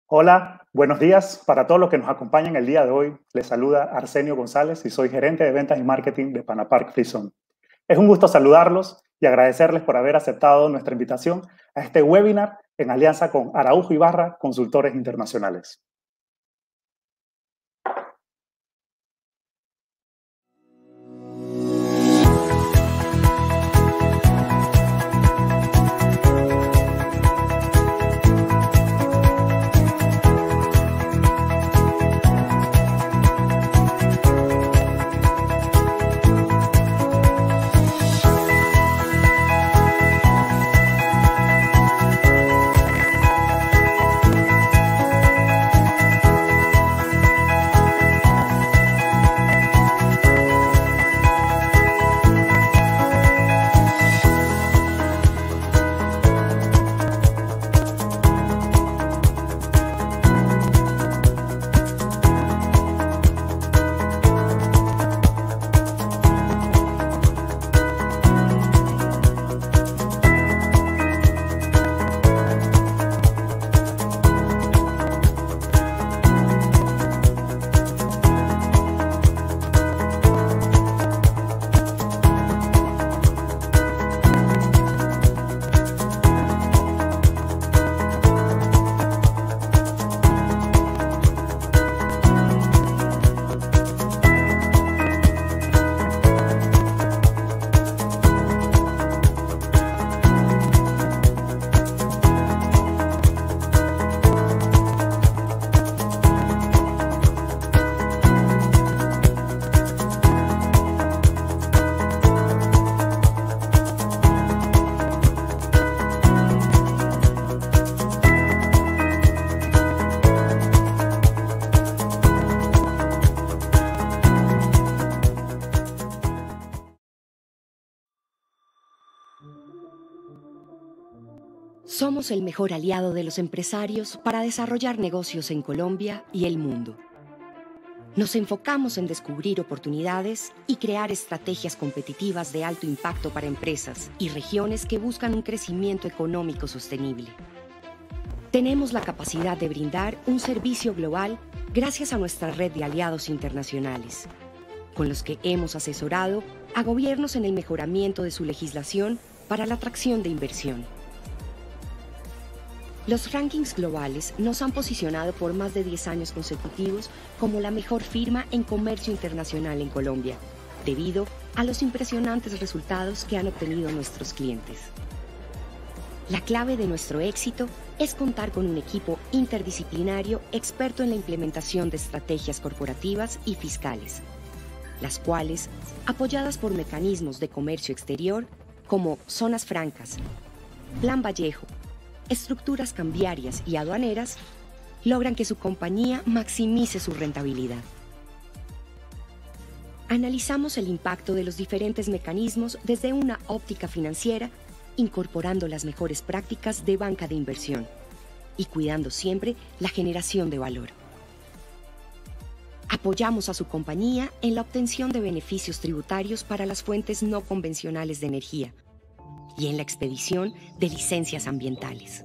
Hola, buenos días. Para todos los que nos acompañan el día de hoy, les saluda Arsenio González y soy gerente de ventas y marketing de Panapark Frison. Es un gusto saludarlos y agradecerles por haber aceptado nuestra invitación a este webinar en alianza con Araujo Ibarra, Consultores Internacionales. Somos el mejor aliado de los empresarios para desarrollar negocios en Colombia y el mundo. Nos enfocamos en descubrir oportunidades y crear estrategias competitivas de alto impacto para empresas y regiones que buscan un crecimiento económico sostenible. Tenemos la capacidad de brindar un servicio global gracias a nuestra red de aliados internacionales, con los que hemos asesorado a gobiernos en el mejoramiento de su legislación para la atracción de inversión. Los rankings globales nos han posicionado por más de 10 años consecutivos como la mejor firma en comercio internacional en Colombia, debido a los impresionantes resultados que han obtenido nuestros clientes. La clave de nuestro éxito es contar con un equipo interdisciplinario experto en la implementación de estrategias corporativas y fiscales, las cuales, apoyadas por mecanismos de comercio exterior como zonas francas, Plan Vallejo, estructuras cambiarias y aduaneras, logran que su compañía maximice su rentabilidad. Analizamos el impacto de los diferentes mecanismos desde una óptica financiera, incorporando las mejores prácticas de banca de inversión y cuidando siempre la generación de valor. Apoyamos a su compañía en la obtención de beneficios tributarios para las fuentes no convencionales de energía y en la expedición de licencias ambientales.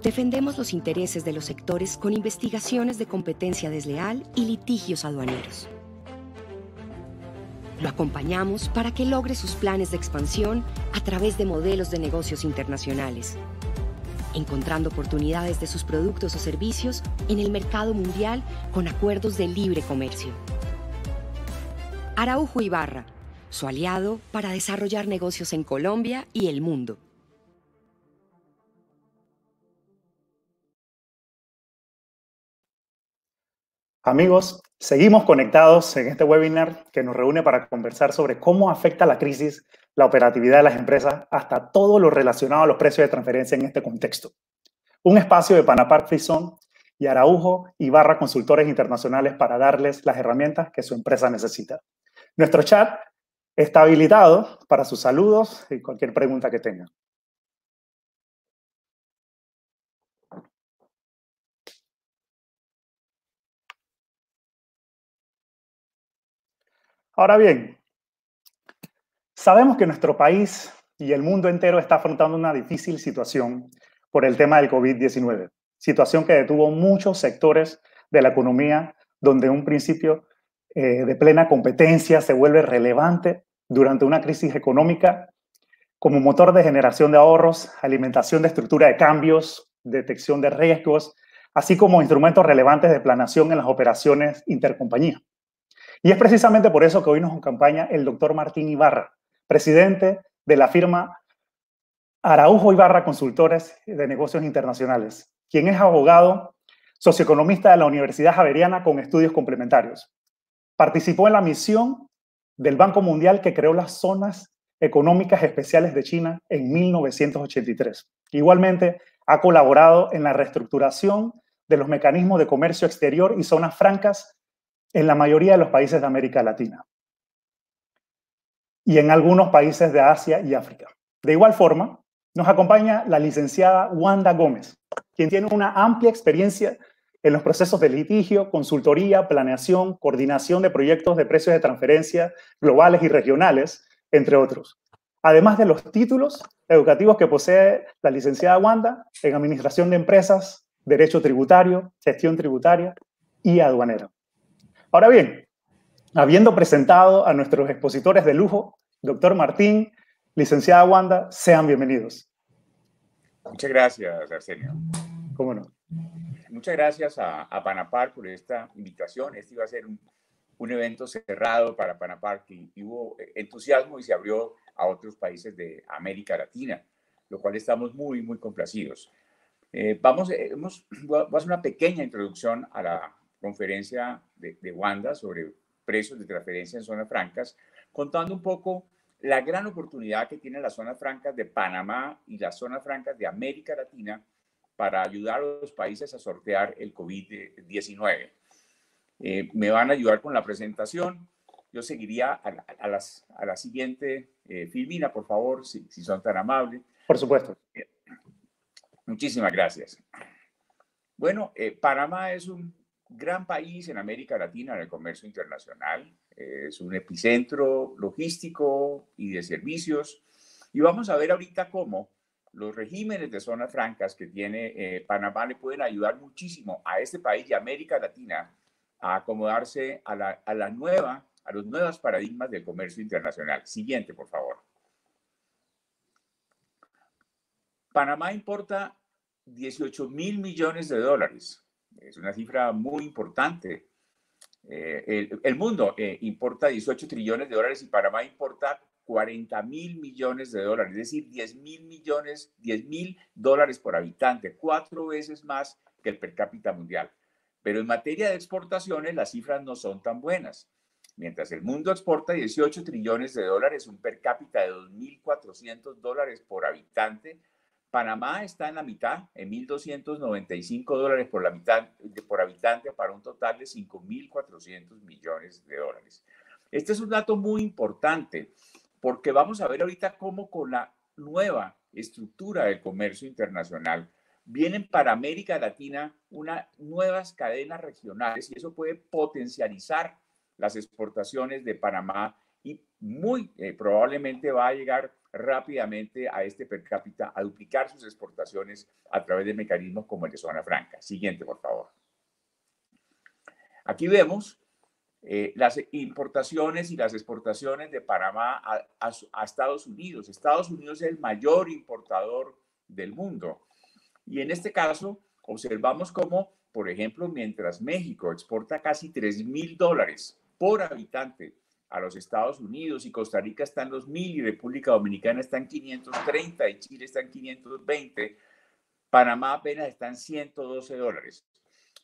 Defendemos los intereses de los sectores con investigaciones de competencia desleal y litigios aduaneros. Lo acompañamos para que logre sus planes de expansión a través de modelos de negocios internacionales, encontrando oportunidades de sus productos o servicios en el mercado mundial con acuerdos de libre comercio. Araujo Ibarra, su aliado para desarrollar negocios en Colombia y el mundo. Amigos, seguimos conectados en este webinar que nos reúne para conversar sobre cómo afecta la crisis la operatividad de las empresas hasta todo lo relacionado a los precios de transferencia en este contexto. Un espacio de Panapark Frison y Araujo Ibarra Consultores Internacionales para darles las herramientas que su empresa necesita. Nuestro chat está habilitado para sus saludos y cualquier pregunta que tengan. Ahora bien, sabemos que nuestro país y el mundo entero está afrontando una difícil situación por el tema del COVID-19. situación que detuvo muchos sectores de la economía, donde un principio de plena competencia se vuelve relevante durante una crisis económica como motor de generación de ahorros, alimentación de estructura de cambios, detección de riesgos, así como instrumentos relevantes de planeación en las operaciones intercompañía. Y es precisamente por eso que hoy nos acompaña el doctor Martín Ibarra, presidente de la firma Araujo Ibarra Consultores de Negocios Internacionales, quien es abogado, socioeconomista de la Universidad Javeriana con estudios complementarios. Participó en la misión del Banco Mundial que creó las zonas económicas especiales de China en 1983. Igualmente, ha colaborado en la reestructuración de los mecanismos de comercio exterior y zonas francas en la mayoría de los países de América Latina y en algunos países de Asia y África. De igual forma, nos acompaña la licenciada Wanda Gómez, quien tiene una amplia experiencia en los procesos de litigio, consultoría, planeación, coordinación de proyectos de precios de transferencia globales y regionales, entre otros. Además de los títulos educativos que posee la licenciada Wanda en Administración de Empresas, Derecho Tributario, Gestión Tributaria y Aduanera. Ahora bien, habiendo presentado a nuestros expositores de lujo, doctor Martín, licenciada Wanda, sean bienvenidos. Muchas gracias, Arsenio. ¿Cómo no? Muchas gracias a Panapar por esta invitación. Este iba a ser un evento cerrado para Panapar y hubo entusiasmo y se abrió a otros países de América Latina, lo cual estamos muy, muy complacidos. Voy a hacer una pequeña introducción a la conferencia de Wanda sobre precios de transferencia en zonas francas, contando un poco la gran oportunidad que tienen las zonas francas de Panamá y las zonas francas de América Latina para ayudar a los países a sortear el COVID-19. Me van a ayudar con la presentación. Yo seguiría a la siguiente filmina, por favor, si son tan amables. Por supuesto. Muchísimas gracias. Bueno, Panamá es un gran país en América Latina en el comercio internacional. Es un epicentro logístico y de servicios. Y vamos a ver ahorita cómo los regímenes de zonas francas que tiene Panamá le pueden ayudar muchísimo a este país y a América Latina a acomodarse a los nuevos paradigmas del comercio internacional. Siguiente, por favor. Panamá importa 18.000 millones de dólares. Es una cifra muy importante. El mundo importa 18 trillones de dólares y Panamá importa 40.000 millones de dólares, es decir, 10.000 dólares por habitante, 4 veces más que el per cápita mundial. Pero en materia de exportaciones, las cifras no son tan buenas. Mientras el mundo exporta 18 trillones de dólares, un per cápita de 2.400 dólares por habitante, Panamá está en la mitad, en 1.295 dólares por habitante para un total de 5.400 millones de dólares. Este es un dato muy importante porque vamos a ver ahorita cómo con la nueva estructura del comercio internacional vienen para América Latina unas nuevas cadenas regionales y eso puede potencializar las exportaciones de Panamá y muy probablemente va a llegar rápidamente a este per cápita a duplicar sus exportaciones a través de mecanismos como el de zona franca. Siguiente, por favor. Aquí vemos las importaciones y las exportaciones de Panamá a Estados Unidos. Estados Unidos es el mayor importador del mundo. Y en este caso, observamos cómo, por ejemplo, mientras México exporta casi 3.000 dólares por habitante a los Estados Unidos y Costa Rica está en los 1.000 y República Dominicana está en 530 y Chile está en 520, Panamá apenas está en 112 dólares.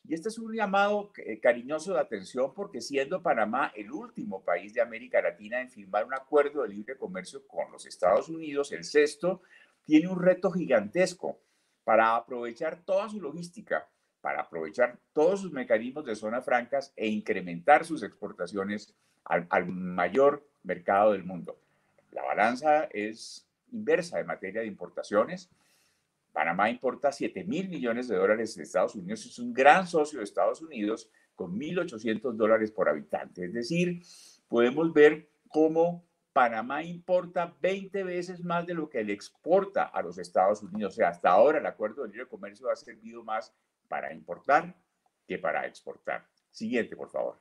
Y este es un llamado cariñoso de atención porque siendo Panamá el último país de América Latina en firmar un acuerdo de libre comercio con los Estados Unidos, el sexto, tiene un reto gigantesco para aprovechar toda su logística, para aprovechar todos sus mecanismos de zonas francas e incrementar sus exportaciones al mayor mercado del mundo. La balanza es inversa en materia de importaciones. Panamá importa 7.000 millones de dólares de Estados Unidos. Es un gran socio de Estados Unidos con 1.800 dólares por habitante. Es decir, podemos ver cómo Panamá importa 20 veces más de lo que le exporta a los Estados Unidos. O sea, hasta ahora el Acuerdo de Libre Comercio ha servido más para importar que para exportar. Siguiente, por favor.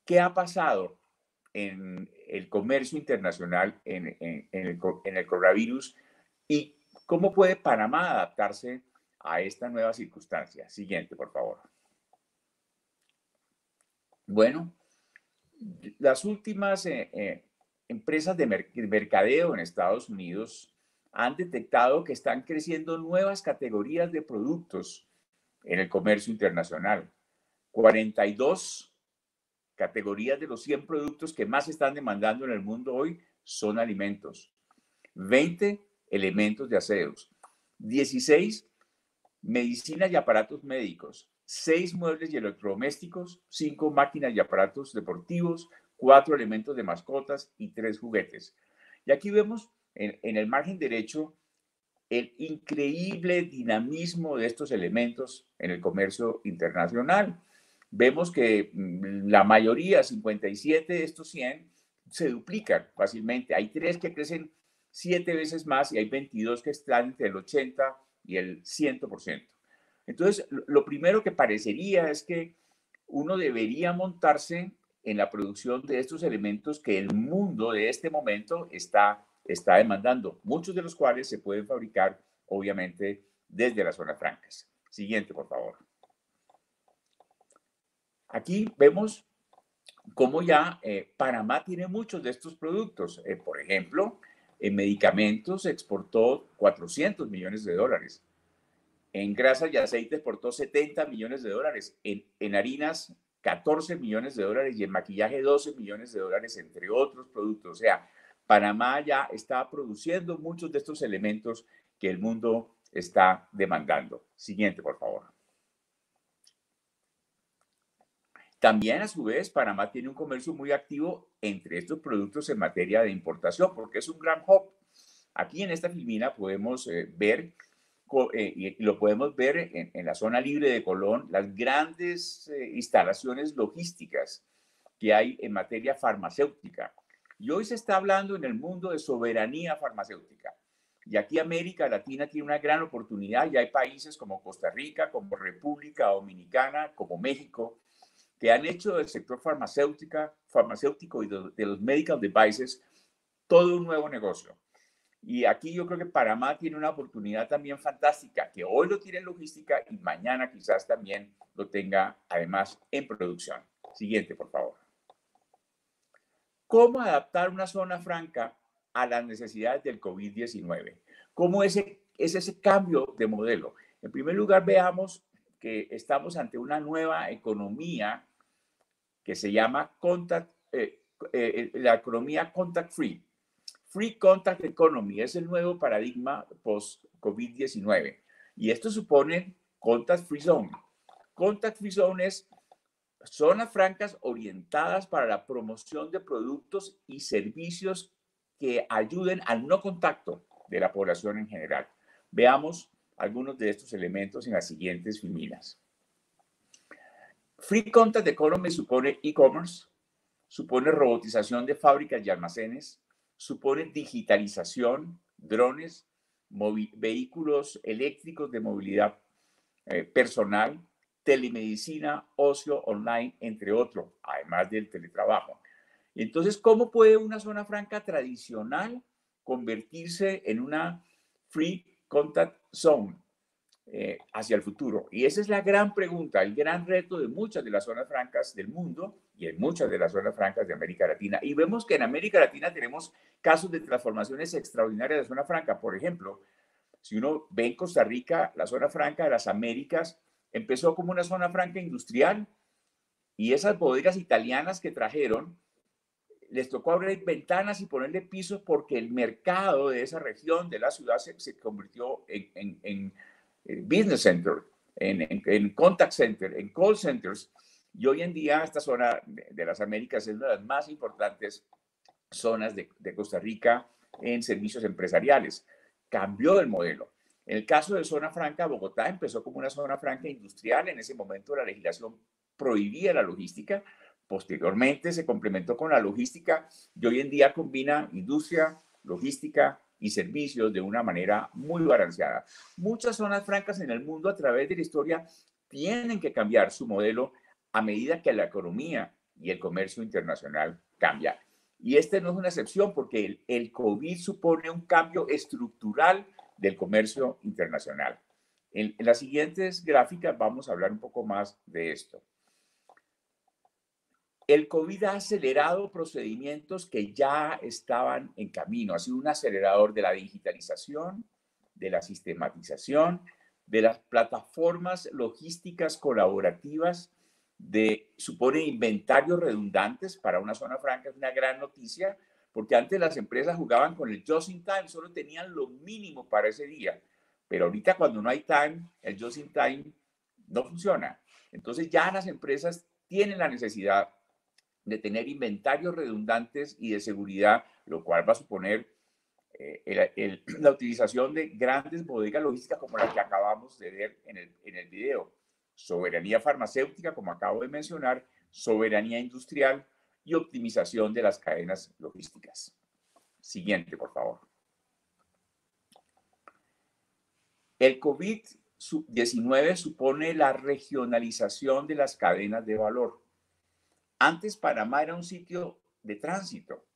¿Qué ha pasado en el comercio internacional en el coronavirus y cómo puede Panamá adaptarse a esta nueva circunstancia? Siguiente, por favor. Bueno, las últimas empresas de mercadeo en Estados Unidos han detectado que están creciendo nuevas categorías de productos en el comercio internacional. 42 categorías de los 100 productos que más se están demandando en el mundo hoy son alimentos. 20 elementos de aseos. 16 medicinas y aparatos médicos. 6 muebles y electrodomésticos. 5 máquinas y aparatos deportivos. 4 elementos de mascotas y 3 juguetes. Y aquí vemos en el margen derecho el increíble dinamismo de estos elementos en el comercio internacional. Vemos que la mayoría, 57 de estos 100, se duplican fácilmente. Hay 3 que crecen 7 veces más y hay 22 que están entre el 80 y el 100%. Entonces, lo primero que parecería es que uno debería montarse en la producción de estos elementos que el mundo de este momento está demandando, muchos de los cuales se pueden fabricar, obviamente, desde las zonas francas. Siguiente, por favor. Aquí vemos cómo ya Panamá tiene muchos de estos productos. Por ejemplo, en medicamentos exportó 400 millones de dólares. En grasas y aceites exportó 70 millones de dólares. En harinas, 14 millones de dólares. Y en maquillaje, 12 millones de dólares, entre otros productos. O sea, Panamá ya está produciendo muchos de estos elementos que el mundo está demandando. Siguiente, por favor. También, a su vez, Panamá tiene un comercio muy activo entre estos productos en materia de importación, porque es un gran hub. Aquí en esta filmina podemos ver, y lo podemos ver en la zona libre de Colón, las grandes instalaciones logísticas que hay en materia farmacéutica. Y hoy se está hablando en el mundo de soberanía farmacéutica. Y aquí América Latina tiene una gran oportunidad. Y hay países como Costa Rica, como República Dominicana, como México, que han hecho del sector farmacéutico y de los medical devices todo un nuevo negocio. Y aquí yo creo que Panamá tiene una oportunidad también fantástica, que hoy lo tiene en logística y mañana quizás también lo tenga además en producción. Siguiente, por favor. ¿Cómo adaptar una zona franca a las necesidades del COVID-19? ¿Cómo es ese cambio de modelo? En primer lugar, veamos que estamos ante una nueva economía que se llama la economía contact free. Free Contact Economy es el nuevo paradigma post-COVID-19. Y esto supone Contact Free Zone. Contact Free Zone es zonas francas orientadas para la promoción de productos y servicios que ayuden al no contacto de la población en general. Veamos algunos de estos elementos en las siguientes filminas. Free Contact Economy supone e-commerce, supone robotización de fábricas y almacenes, supone digitalización, drones, vehículos eléctricos de movilidad personal, telemedicina, ocio online, entre otros, además del teletrabajo. Entonces, ¿cómo puede una zona franca tradicional convertirse en una Free Contact Zone hacia el futuro? Y esa es la gran pregunta, el gran reto de muchas de las zonas francas del mundo y en muchas de las zonas francas de América Latina. Y vemos que en América Latina tenemos casos de transformaciones extraordinarias de zona franca. Por ejemplo, si uno ve en Costa Rica, la zona franca de las Américas empezó como una zona franca industrial y esas bodegas italianas que trajeron, les tocó abrir ventanas y ponerle pisos porque el mercado de esa región, de la ciudad, se convirtió en business center, en contact center, en call centers. Y hoy en día esta zona de las Américas es una de las más importantes zonas de Costa Rica en servicios empresariales. Cambió el modelo. En el caso de zona franca, Bogotá empezó como una zona franca industrial. En ese momento la legislación prohibía la logística Posteriormente se complementó con la logística y hoy en día combina industria, logística y servicios de una manera muy balanceada. Muchas zonas francas en el mundo a través de la historia tienen que cambiar su modelo a medida que la economía y el comercio internacional cambian. Y este no es una excepción porque el COVID supone un cambio estructural del comercio internacional. En las siguientes gráficas vamos a hablar un poco más de esto. El COVID ha acelerado procedimientos que ya estaban en camino. Ha sido un acelerador de la digitalización, de la sistematización, de las plataformas logísticas colaborativas, supone inventarios redundantes para una zona franca. Es una gran noticia, porque antes las empresas jugaban con el just in time, solo tenían lo mínimo para ese día. Pero ahorita cuando no hay time, el just in time no funciona. Entonces ya las empresas tienen la necesidad de tener inventarios redundantes y de seguridad, lo cual va a suponer la utilización de grandes bodegas logísticas como la que acabamos de ver en el video. Soberanía farmacéutica, como acabo de mencionar, soberanía industrial y optimización de las cadenas logísticas. Siguiente, por favor. El COVID-19 supone la regionalización de las cadenas de valor. Antes Panamá era un sitio de tránsito.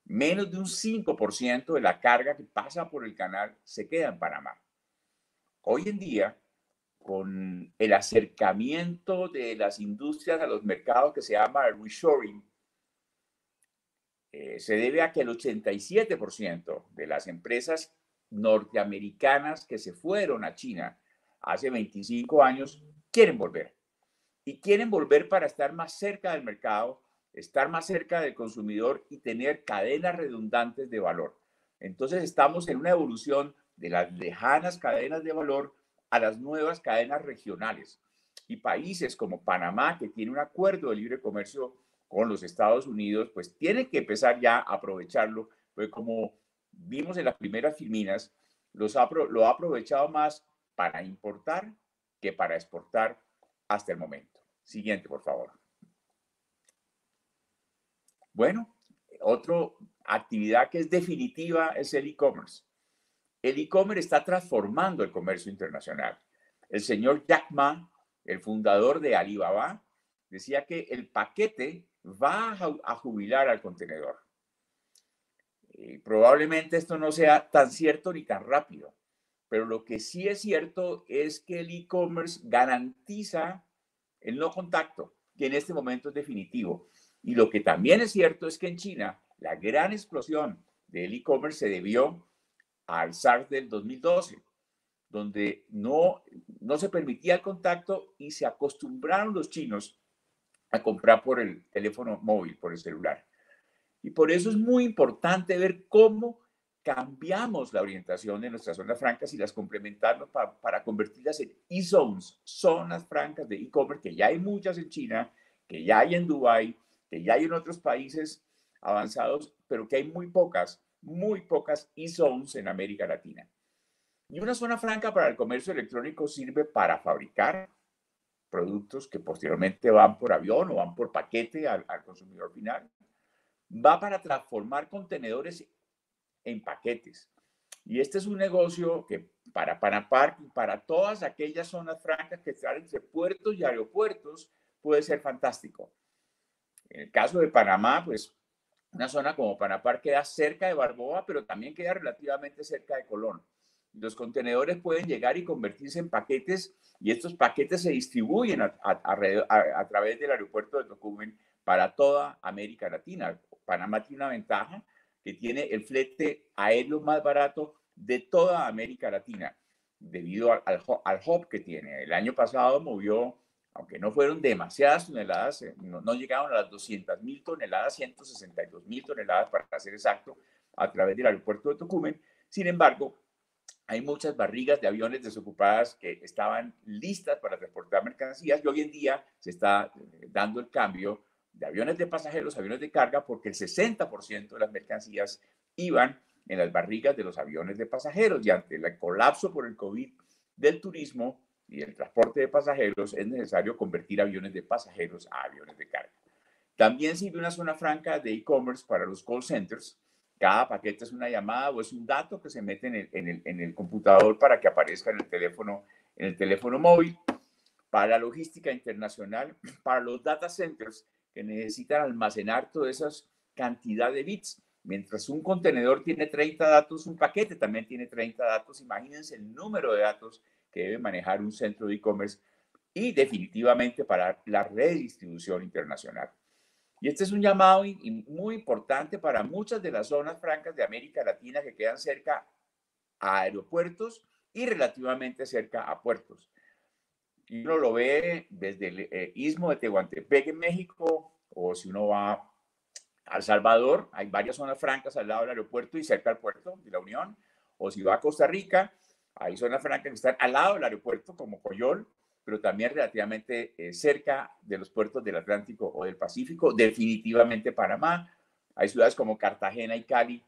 Menos de un 5% de la carga que pasa por el canal se queda en Panamá. Hoy en día, con el acercamiento de las industrias a los mercados que se llama reshoring, se debe a que el 87% de las empresas norteamericanas que se fueron a China hace 25 años quieren volver. Y quieren volver para estar más cerca del mercado, estar más cerca del consumidor y tener cadenas redundantes de valor. Entonces estamos en una evolución de las lejanas cadenas de valor a las nuevas cadenas regionales. Y países como Panamá, que tiene un acuerdo de libre comercio con los Estados Unidos, pues tienen que empezar ya a aprovecharlo, pues como vimos en las primeras filminas, lo ha aprovechado más para importar que para exportar hasta el momento. Siguiente, por favor. Bueno, otra actividad que es definitiva es el e-commerce. El e-commerce está transformando el comercio internacional. El señor Jack Ma, el fundador de Alibaba, decía que el paquete va a jubilar al contenedor. Probablemente esto no sea tan cierto ni tan rápido, pero lo que sí es cierto es que el e-commerce garantiza el no contacto, que en este momento es definitivo. Y lo que también es cierto es que en China la gran explosión del e-commerce se debió al SARS del 2012, donde no se permitía el contacto y se acostumbraron los chinos a comprar por el teléfono móvil, por el celular. Y por eso es muy importante ver cómo cambiamos la orientación de nuestras zonas francas y las complementamos para convertirlas en e-zones, zonas francas de e-commerce, que ya hay muchas en China, que ya hay en Dubái, que ya hay en otros países avanzados, pero que hay muy pocas e-zones en América Latina. Y una zona franca para el comercio electrónico sirve para fabricar productos que posteriormente van por avión o van por paquete al consumidor final. Va para transformar contenedores en paquetes. Y este es un negocio que para Panapar y para todas aquellas zonas francas que están entre puertos y aeropuertos puede ser fantástico. En el caso de Panamá, pues una zona como Panapar queda cerca de Balboa, pero también queda relativamente cerca de Colón. Los contenedores pueden llegar y convertirse en paquetes y estos paquetes se distribuyen a través del aeropuerto de Tocumen para toda América Latina. Panamá tiene una ventaja que tiene el flete aéreo más barato de toda América Latina, debido al hub que tiene. El año pasado movió, aunque no fueron demasiadas toneladas, no llegaron a las 200,000 toneladas, 162,000 toneladas para ser exacto, a través del aeropuerto de Tocumen. Sin embargo, hay muchas barrigas de aviones desocupadas que estaban listas para transportar mercancías y hoy en día se está dando el cambio de aviones de pasajeros a aviones de carga porque el 60% de las mercancías iban en las barrigas de los aviones de pasajeros y ante el colapso por el COVID del turismo y el transporte de pasajeros es necesario convertir aviones de pasajeros a aviones de carga. También sirve una zona franca de e-commerce para los call centers. Cada paquete es una llamada o es un dato que se mete en el computador para que aparezca en el teléfono móvil. Para la logística internacional, para los data centers que necesitan almacenar toda esa cantidad de bits. Mientras un contenedor tiene 30 datos, un paquete también tiene 30 datos. Imagínense el número de datos que debe manejar un centro de e-commerce y definitivamente para la redistribución internacional. Y este es un llamado muy importante para muchas de las zonas francas de América Latina que quedan cerca a aeropuertos y relativamente cerca a puertos. Y uno lo ve desde el istmo de Tehuantepec en México, o si uno va a El Salvador, hay varias zonas francas al lado del aeropuerto y cerca al puerto de la Unión, o si va a Costa Rica, hay zonas francas que están al lado del aeropuerto, como Coyol, pero también relativamente cerca de los puertos del Atlántico o del Pacífico, definitivamente Panamá. Hay ciudades como Cartagena y Cali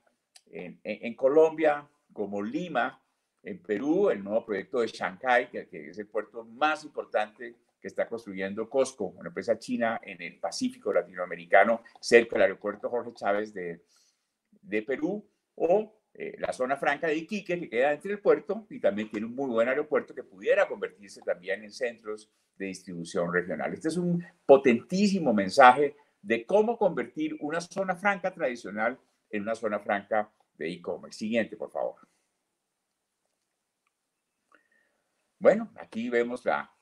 en Colombia, como Lima, en Perú, el nuevo proyecto de Shanghái, que es el puerto más importante que está construyendo COSCO, una empresa china en el Pacífico latinoamericano, cerca del aeropuerto Jorge Chávez de Perú, o la zona franca de Iquique, que queda entre el puerto y también tiene un muy buen aeropuerto que pudiera convertirse también en centros de distribución regional. Este es un potentísimo mensaje de cómo convertir una zona franca tradicional en una zona franca de e-commerce. Siguiente, por favor. Bueno, aquí vemos la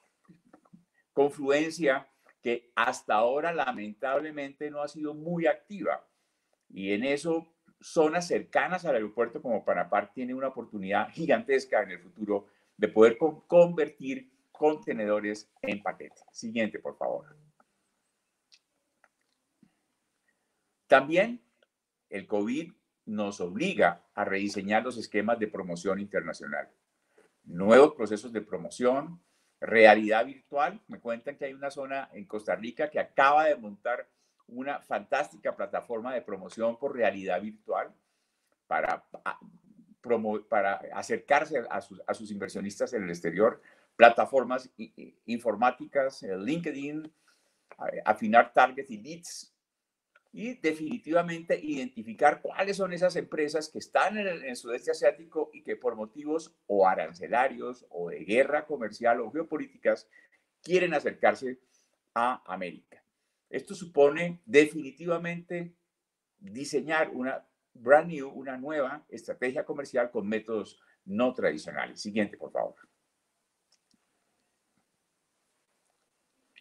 confluencia que hasta ahora lamentablemente no ha sido muy activa. Y en eso, zonas cercanas al aeropuerto como Panamá tiene una oportunidad gigantesca en el futuro de poder convertir contenedores en paquetes. Siguiente, por favor. También el COVID nos obliga a rediseñar los esquemas de promoción internacional. Nuevos procesos de promoción, realidad virtual. Me cuentan que hay una zona en Costa Rica que acaba de montar una fantástica plataforma de promoción por realidad virtual para acercarse a sus inversionistas en el exterior, plataformas informáticas, LinkedIn, afinar targets y leads, y definitivamente identificar cuáles son esas empresas que están en el sudeste asiático y que por motivos o arancelarios o de guerra comercial o geopolíticas quieren acercarse a América. Esto supone definitivamente diseñar una nueva estrategia comercial con métodos no tradicionales. Siguiente, por favor.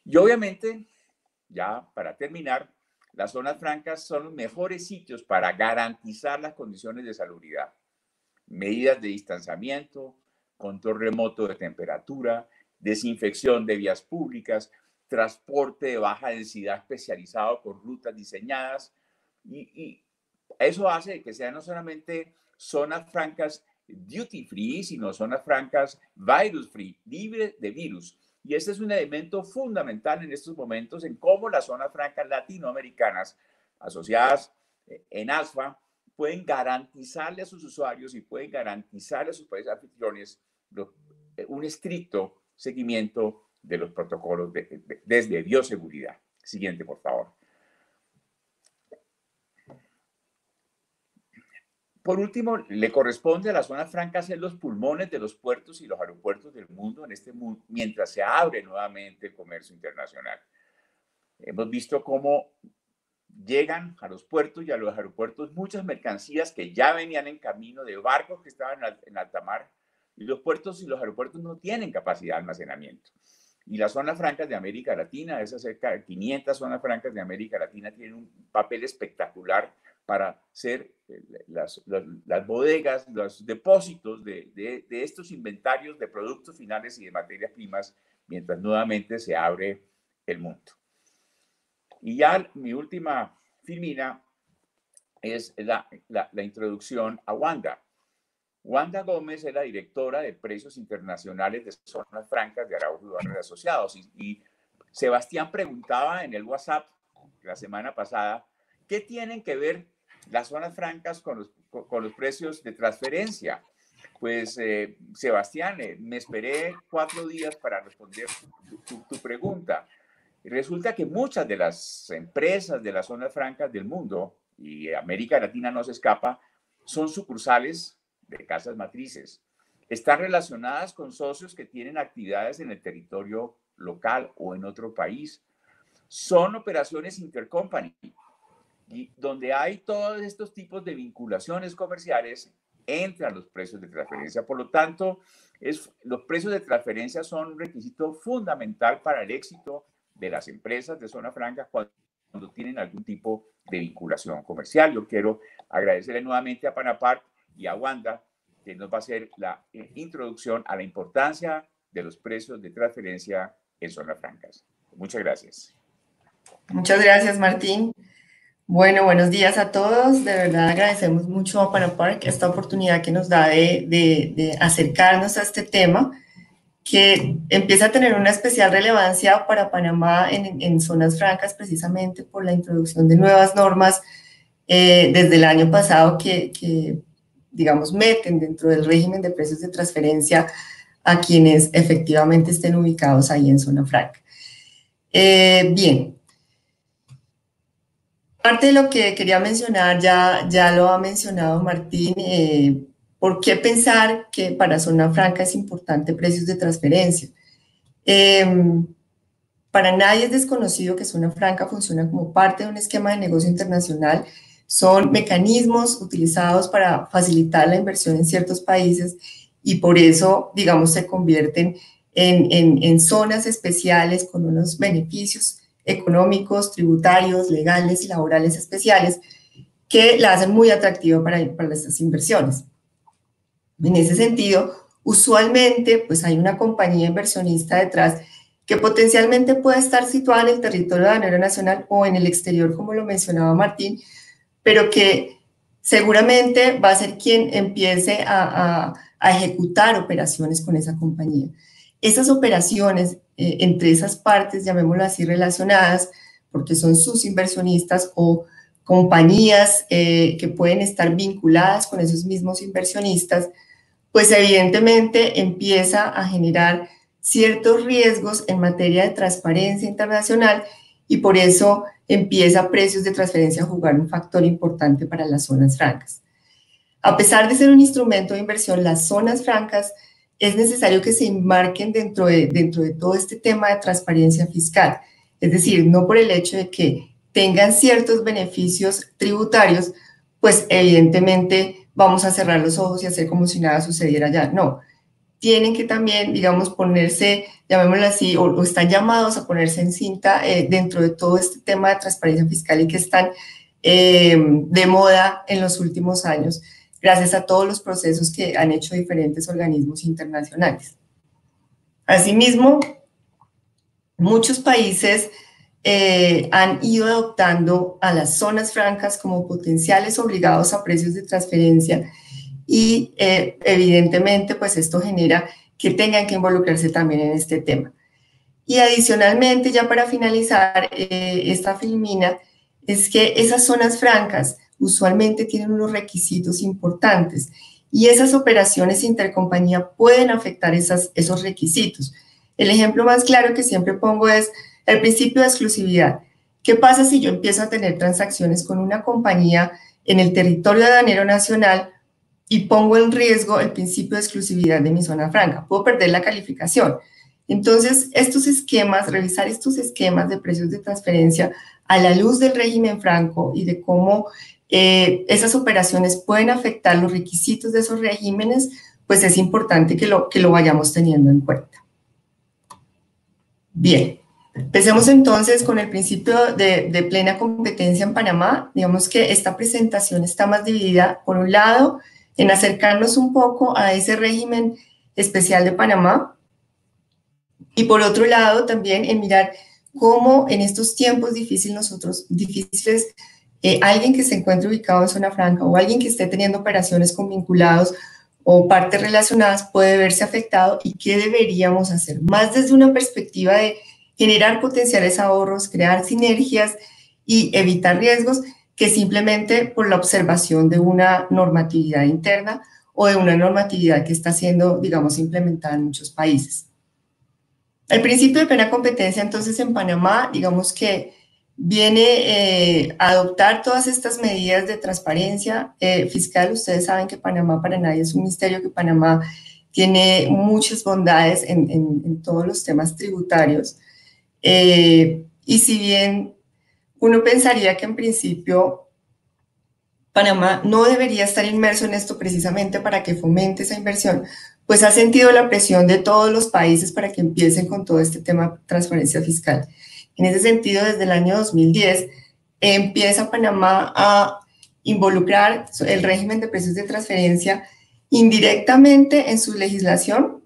Y obviamente, ya para terminar, las zonas francas son los mejores sitios para garantizar las condiciones de salubridad. Medidas de distanciamiento, control remoto de temperatura, desinfección de vías públicas, transporte de baja densidad especializado con rutas diseñadas. Y eso hace que sean no solamente zonas francas duty free, sino zonas francas virus free, libres de virus. Y este es un elemento fundamental en estos momentos en cómo las zonas francas latinoamericanas asociadas en ASFA pueden garantizarle a sus usuarios y pueden garantizarle a sus países anfitriones un estricto seguimiento de los protocolos desde bioseguridad. Siguiente, por favor. Por último, le corresponde a las zonas francas ser los pulmones de los puertos y los aeropuertos del mundo mientras se abre nuevamente el comercio internacional. Hemos visto cómo llegan a los puertos y a los aeropuertos muchas mercancías que ya venían en camino de barcos que estaban en alta mar, y los puertos y los aeropuertos no tienen capacidad de almacenamiento. Y las zonas francas de América Latina, esas cerca de 500 zonas francas de América Latina, tienen un papel espectacular para ser las bodegas, los depósitos de estos inventarios de productos finales y de materias primas, mientras nuevamente se abre el mundo. Y ya mi última filmina es la introducción a Wanda. Wanda Gómez es la directora de precios internacionales de zonas francas de Araujo y Barrera Asociados. Y Sebastián preguntaba en el WhatsApp la semana pasada, ¿qué tienen que ver las zonas francas con los precios de transferencia? Pues, Sebastián, me esperé 4 días para responder tu pregunta. Resulta que muchas de las empresas de las zonas francas del mundo, y América Latina no se escapa, son sucursales de casas matrices. Están relacionadas con socios que tienen actividades en el territorio local o en otro país. Son operaciones intercompany, y donde hay todos estos tipos de vinculaciones comerciales, entran los precios de transferencia. Por lo tanto, los precios de transferencia son un requisito fundamental para el éxito de las empresas de zona franca cuando tienen algún tipo de vinculación comercial. Yo quiero agradecerle nuevamente a Panapar y a Wanda, que nos va a hacer la introducción a la importancia de los precios de transferencia en zonas francas. Muchas gracias. Muchas gracias, Martín. Bueno, buenos días a todos. De verdad agradecemos mucho a Panapar esta oportunidad que nos da de acercarnos a este tema, que empieza a tener una especial relevancia para Panamá en zonas francas, precisamente por la introducción de nuevas normas desde el año pasado que, digamos, meten dentro del régimen de precios de transferencia a quienes efectivamente estén ubicados ahí en zona franca. Bien. Parte de lo que quería mencionar ya lo ha mencionado Martín. ¿Por qué pensar que para zona franca es importante precios de transferencia? Para nadie es desconocido que zona franca funciona como parte de un esquema de negocio internacional. Son mecanismos utilizados para facilitar la inversión en ciertos países y por eso, digamos, se convierten en zonas especiales con unos beneficios económicos, tributarios, legales y laborales especiales que la hacen muy atractiva para estas inversiones. En ese sentido, usualmente pues hay una compañía inversionista detrás que potencialmente puede estar situada en el territorio aduanero nacional o en el exterior, como lo mencionaba Martín, pero que seguramente va a ser quien empiece a ejecutar operaciones con esa compañía. Esas operaciones, entre esas partes, llamémoslo así, relacionadas, porque son sus inversionistas o compañías que pueden estar vinculadas con esos mismos inversionistas, pues evidentemente empieza a generar ciertos riesgos en materia de transparencia internacional y por eso empieza precios de transferencia a jugar un factor importante para las zonas francas. A pesar de ser un instrumento de inversión, las zonas francas es necesario que se enmarquen dentro de todo este tema de transparencia fiscal. Es decir, no por el hecho de que tengan ciertos beneficios tributarios, pues evidentemente vamos a cerrar los ojos y hacer como si nada sucediera allá. No, tienen que también, digamos, ponerse, llamémoslo así, o están llamados a ponerse en cinta dentro de todo este tema de transparencia fiscal y que están de moda en los últimos años, gracias a todos los procesos que han hecho diferentes organismos internacionales. Asimismo, muchos países han ido adoptando a las zonas francas como potenciales obligados a precios de transferencia y evidentemente pues esto genera que tengan que involucrarse también en este tema. Y adicionalmente, ya para finalizar esta filmina, es que esas zonas francas usualmente tienen unos requisitos importantes y esas operaciones intercompañía pueden afectar esos requisitos. El ejemplo más claro que siempre pongo es el principio de exclusividad. ¿Qué pasa si yo empiezo a tener transacciones con una compañía en el territorio aduanero nacional y pongo en riesgo el principio de exclusividad de mi zona franca? Puedo perder la calificación. Entonces, estos esquemas, revisar estos esquemas de precios de transferencia a la luz del régimen franco y de cómo esas operaciones pueden afectar los requisitos de esos regímenes, pues es importante que lo vayamos teniendo en cuenta. Bien, empecemos entonces con el principio de plena competencia en Panamá. Digamos que esta presentación está más dividida, por un lado, en acercarnos un poco a ese régimen especial de Panamá y por otro lado también en mirar cómo en estos tiempos difíciles alguien que se encuentre ubicado en zona franca o alguien que esté teniendo operaciones con vinculados o partes relacionadas puede verse afectado y qué deberíamos hacer, más desde una perspectiva de generar potenciales ahorros, crear sinergias y evitar riesgos que simplemente por la observación de una normatividad interna o de una normatividad que está siendo, digamos, implementada en muchos países. El principio de plena competencia, entonces, en Panamá, digamos que viene a adoptar todas estas medidas de transparencia fiscal. Ustedes saben que Panamá para nadie es un misterio, que Panamá tiene muchas bondades en todos los temas tributarios. Y si bien uno pensaría que en principio Panamá no debería estar inmerso en esto precisamente para que fomente esa inversión, pues ha sentido la presión de todos los países para que empiecen con todo este tema de transparencia fiscal. En ese sentido, desde el año 2010, empieza Panamá a involucrar el régimen de precios de transferencia indirectamente en su legislación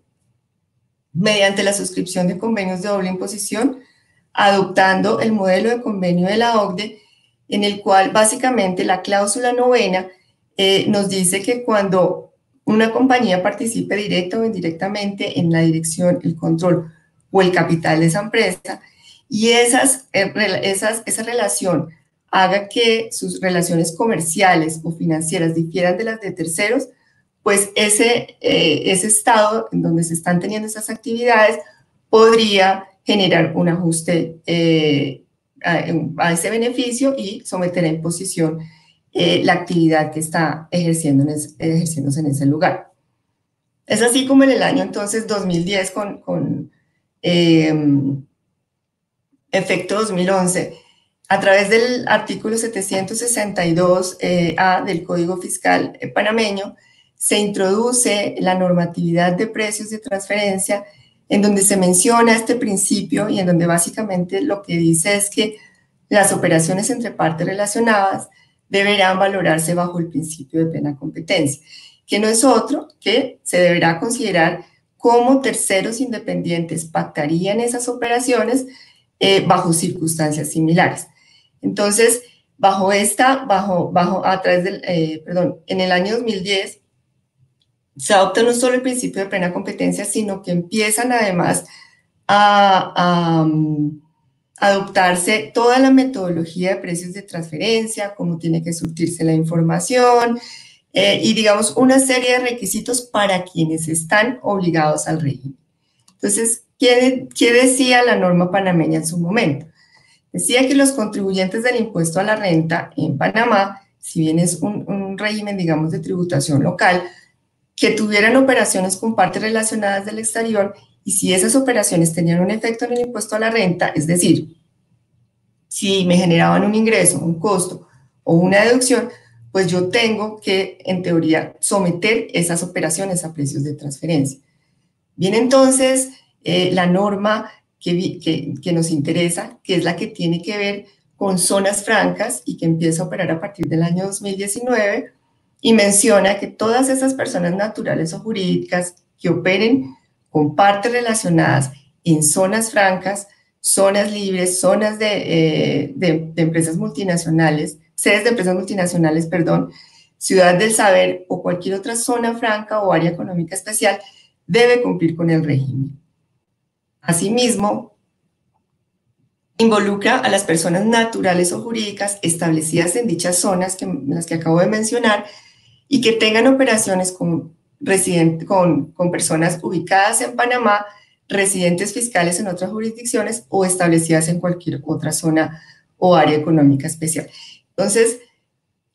mediante la suscripción de convenios de doble imposición, adoptando el modelo de convenio de la OCDE, en el cual básicamente la cláusula novena nos dice que cuando una compañía participe directa o indirectamente en la dirección, el control o el capital de esa empresa, y esa relación haga que sus relaciones comerciales o financieras difieran de las de terceros, pues ese estado en donde se están teniendo esas actividades podría generar un ajuste a ese beneficio y someter a imposición la actividad que está ejerciéndose en ese lugar. Es así como en el año entonces 2010 con efecto 2011, a través del artículo 762A del Código Fiscal panameño, se introduce la normatividad de precios de transferencia en donde se menciona este principio y en donde básicamente lo que dice es que las operaciones entre partes relacionadas deberán valorarse bajo el principio de plena competencia, que no es otro que se deberá considerar cómo terceros independientes pactarían esas operaciones bajo circunstancias similares. Entonces, en el año 2010 se adopta no solo el principio de plena competencia, sino que empiezan además a adoptarse toda la metodología de precios de transferencia, cómo tiene que surtirse la información y, digamos, una serie de requisitos para quienes están obligados al régimen. Entonces, ¿qué decía la norma panameña en su momento? Decía que los contribuyentes del impuesto a la renta en Panamá, si bien es un régimen, digamos, de tributación local, que tuvieran operaciones con partes relacionadas del exterior, y si esas operaciones tenían un efecto en el impuesto a la renta, es decir, si me generaban un ingreso, un costo o una deducción, pues yo tengo que, en teoría, someter esas operaciones a precios de transferencia. Bien, entonces, la norma que nos interesa, que es la que tiene que ver con zonas francas y que empieza a operar a partir del año 2019, y menciona que todas esas personas naturales o jurídicas que operen con partes relacionadas en zonas francas, zonas libres, zonas de empresas multinacionales, sedes de empresas multinacionales, perdón, ciudad del saber o cualquier otra zona franca o área económica especial, debe cumplir con el régimen. Asimismo, involucra a las personas naturales o jurídicas establecidas en dichas zonas, las que acabo de mencionar, y que tengan operaciones con personas ubicadas en Panamá, residentes fiscales en otras jurisdicciones o establecidas en cualquier otra zona o área económica especial. Entonces,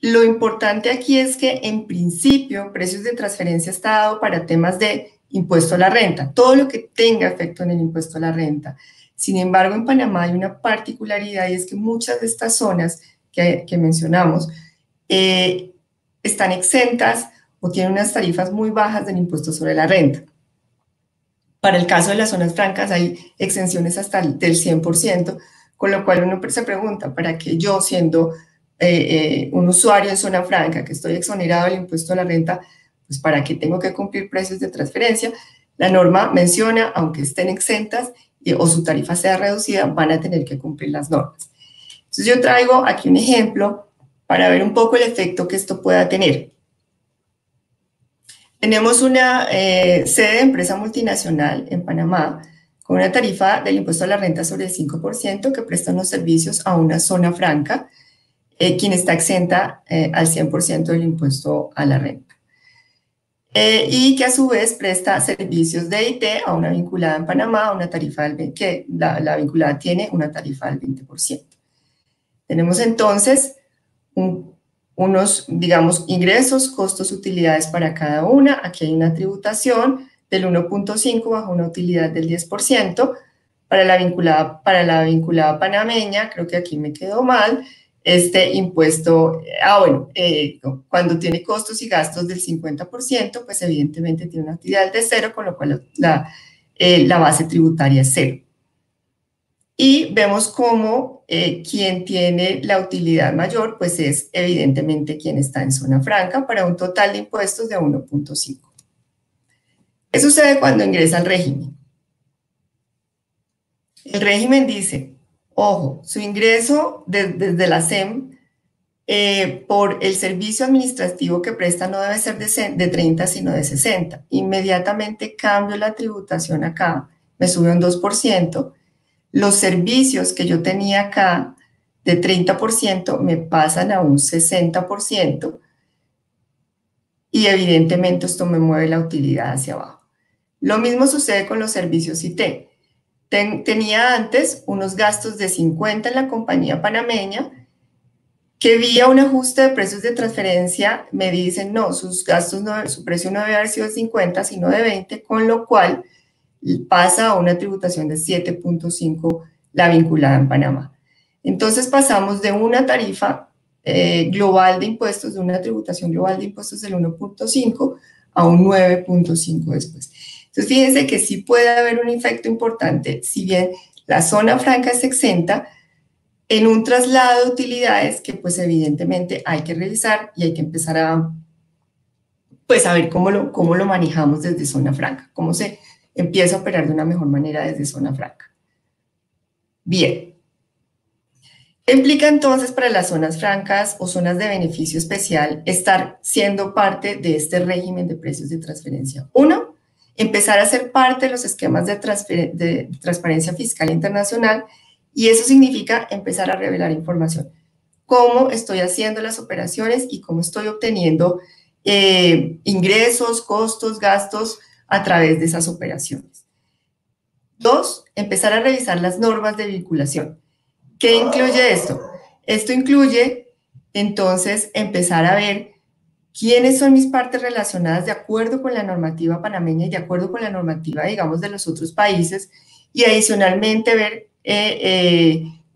lo importante aquí es que, en principio, precios de transferencia está dado para temas de impuesto a la renta, todo lo que tenga efecto en el impuesto a la renta. Sin embargo, en Panamá hay una particularidad, y es que muchas de estas zonas que mencionamos están exentas o tienen unas tarifas muy bajas del impuesto sobre la renta. Para el caso de las zonas francas hay exenciones hasta del 100%, con lo cual uno se pregunta, ¿para qué yo, siendo un usuario en zona franca, que estoy exonerado del impuesto a la renta, pues para qué tengo que cumplir precios de transferencia? La norma menciona, aunque estén exentas o su tarifa sea reducida, van a tener que cumplir las normas. Entonces yo traigo aquí un ejemplo para ver un poco el efecto que esto pueda tener. Tenemos una sede de empresa multinacional en Panamá con una tarifa del impuesto a la renta sobre el 5% que presta unos servicios a una zona franca, quien está exenta al 100% del impuesto a la renta. y que a su vez presta servicios de IT a una vinculada en Panamá, una tarifa que la vinculada tiene una tarifa del 20%. Tenemos entonces unos, digamos, ingresos, costos, utilidades para cada una. Aquí hay una tributación del 1.5 bajo una utilidad del 10%. Para la vinculada panameña, creo que aquí me quedó mal, este impuesto, cuando tiene costos y gastos del 50%, pues evidentemente tiene una utilidad de 0, con lo cual la base tributaria es 0. Y vemos cómo quien tiene la utilidad mayor, pues es evidentemente quien está en zona franca, para un total de impuestos de 1.5. ¿Qué sucede cuando ingresa al régimen? El régimen dice, ojo, su ingreso desde la SEM por el servicio administrativo que presta no debe ser de 30, sino de 60. Inmediatamente cambio la tributación acá, me sube un 2%. Los servicios que yo tenía acá de 30% me pasan a un 60%. Y evidentemente esto me mueve la utilidad hacia abajo. Lo mismo sucede con los servicios IT. Tenía antes unos gastos de 50 en la compañía panameña, que vía un ajuste de precios de transferencia me dicen, no, sus gastos, su precio no debe haber sido de 50, sino de 20, con lo cual pasa a una tributación de 7.5 la vinculada en Panamá. Entonces pasamos de una tarifa global de impuestos, de una tributación global de impuestos del 1.5 a un 9.5 después. Entonces, fíjense que sí puede haber un efecto importante, si bien la zona franca es exenta, en un traslado de utilidades que pues evidentemente hay que revisar y hay que empezar a ver cómo lo manejamos desde zona franca, cómo se empieza a operar de una mejor manera desde zona franca. Bien. ¿Qué implica entonces para las zonas francas o zonas de beneficio especial estar siendo parte de este régimen de precios de transferencia? Uno, empezar a ser parte de los esquemas de transparencia fiscal internacional, y eso significa empezar a revelar información. Cómo estoy haciendo las operaciones y cómo estoy obteniendo ingresos, costos, gastos a través de esas operaciones. Dos, empezar a revisar las normas de vinculación. ¿Qué incluye esto? Esto incluye, entonces, empezar a ver quiénes son mis partes relacionadas de acuerdo con la normativa panameña y de acuerdo con la normativa, digamos, de los otros países, y adicionalmente ver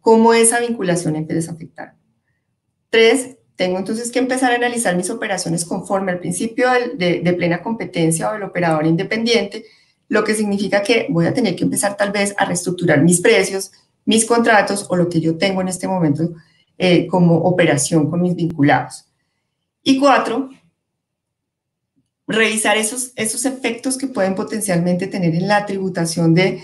cómo esa vinculación empieza a afectar. Tres, tengo entonces que empezar a analizar mis operaciones conforme al principio de plena competencia o del operador independiente, lo que significa que voy a tener que empezar tal vez a reestructurar mis precios, mis contratos o lo que yo tengo en este momento como operación con mis vinculados. Y cuatro, revisar esos efectos que pueden potencialmente tener en la tributación del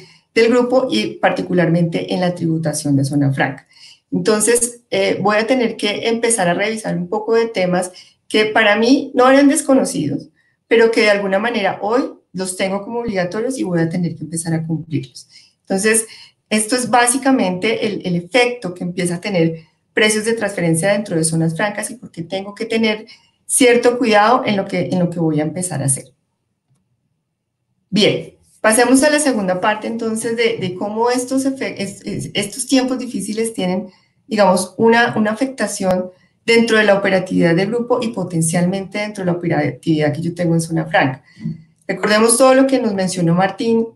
grupo y particularmente en la tributación de zona franca. Entonces, voy a tener que empezar a revisar un poco de temas que para mí no eran desconocidos, pero que de alguna manera hoy los tengo como obligatorios y voy a tener que empezar a cumplirlos. Entonces, esto es básicamente el efecto que empieza a tener precios de transferencia dentro de zonas francas y porque tengo que tener cierto cuidado en lo que voy a empezar a hacer. Bien, pasemos a la segunda parte entonces de cómo estos tiempos difíciles tienen, digamos, una afectación dentro de la operatividad del grupo y potencialmente dentro de la operatividad que yo tengo en zona franca. Recordemos todo lo que nos mencionó Martín,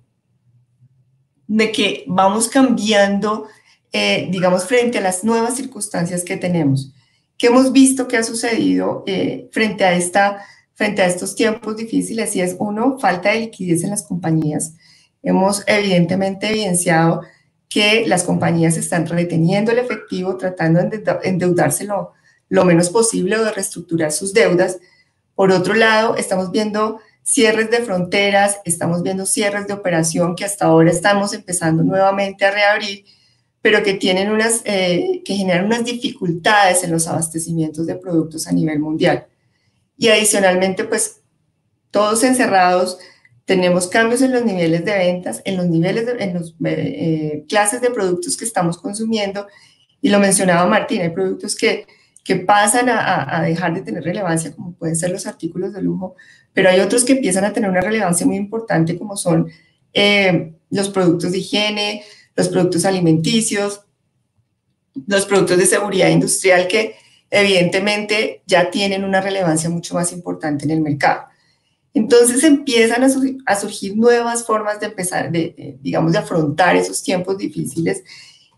de que vamos cambiando, digamos, frente a las nuevas circunstancias que tenemos. ¿Qué hemos visto que ha sucedido frente a estos tiempos difíciles? Y es, uno, falta de liquidez en las compañías. Hemos evidentemente evidenciado que las compañías están reteniendo el efectivo, tratando de endeudarse lo menos posible o de reestructurar sus deudas. Por otro lado, estamos viendo cierres de fronteras, estamos viendo cierres de operación que hasta ahora estamos empezando nuevamente a reabrir, pero que tienen que generan unas dificultades en los abastecimientos de productos a nivel mundial. Y adicionalmente, pues, todos encerrados, tenemos cambios en los niveles de ventas, en las clases de productos que estamos consumiendo, y lo mencionaba Martín, hay productos que que pasan a dejar de tener relevancia, como pueden ser los artículos de lujo, pero hay otros que empiezan a tener una relevancia muy importante, como son los productos de higiene, los productos alimenticios, los productos de seguridad industrial, que evidentemente ya tienen una relevancia mucho más importante en el mercado. Entonces empiezan a surgir nuevas formas de empezar, digamos, de afrontar esos tiempos difíciles.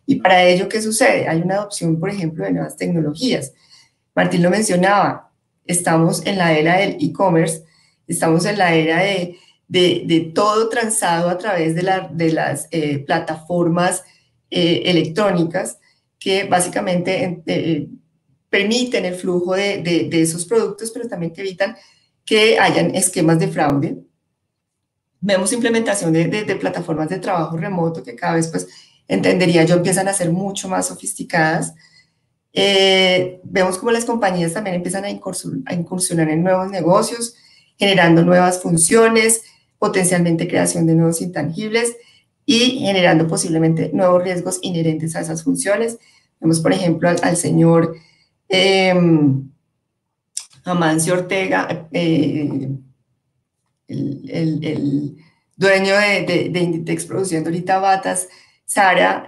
Y para ello, ¿qué sucede? Hay una adopción, por ejemplo, de nuevas tecnologías. Martín lo mencionaba, estamos en la era del e-commerce, estamos en la era de todo transado a través de las plataformas electrónicas que básicamente permiten el flujo de esos productos, pero también que evitan que hayan esquemas de fraude. Vemos implementación de plataformas de trabajo remoto que cada vez, pues, entendería yo, empiezan a ser mucho más sofisticadas. Vemos como las compañías también empiezan a incursionar en nuevos negocios, generando nuevas funciones, potencialmente creación de nuevos intangibles y generando posiblemente nuevos riesgos inherentes a esas funciones. Vemos, por ejemplo, al señor Amancio Ortega, el dueño de Inditex, produciendo ahorita batas Zara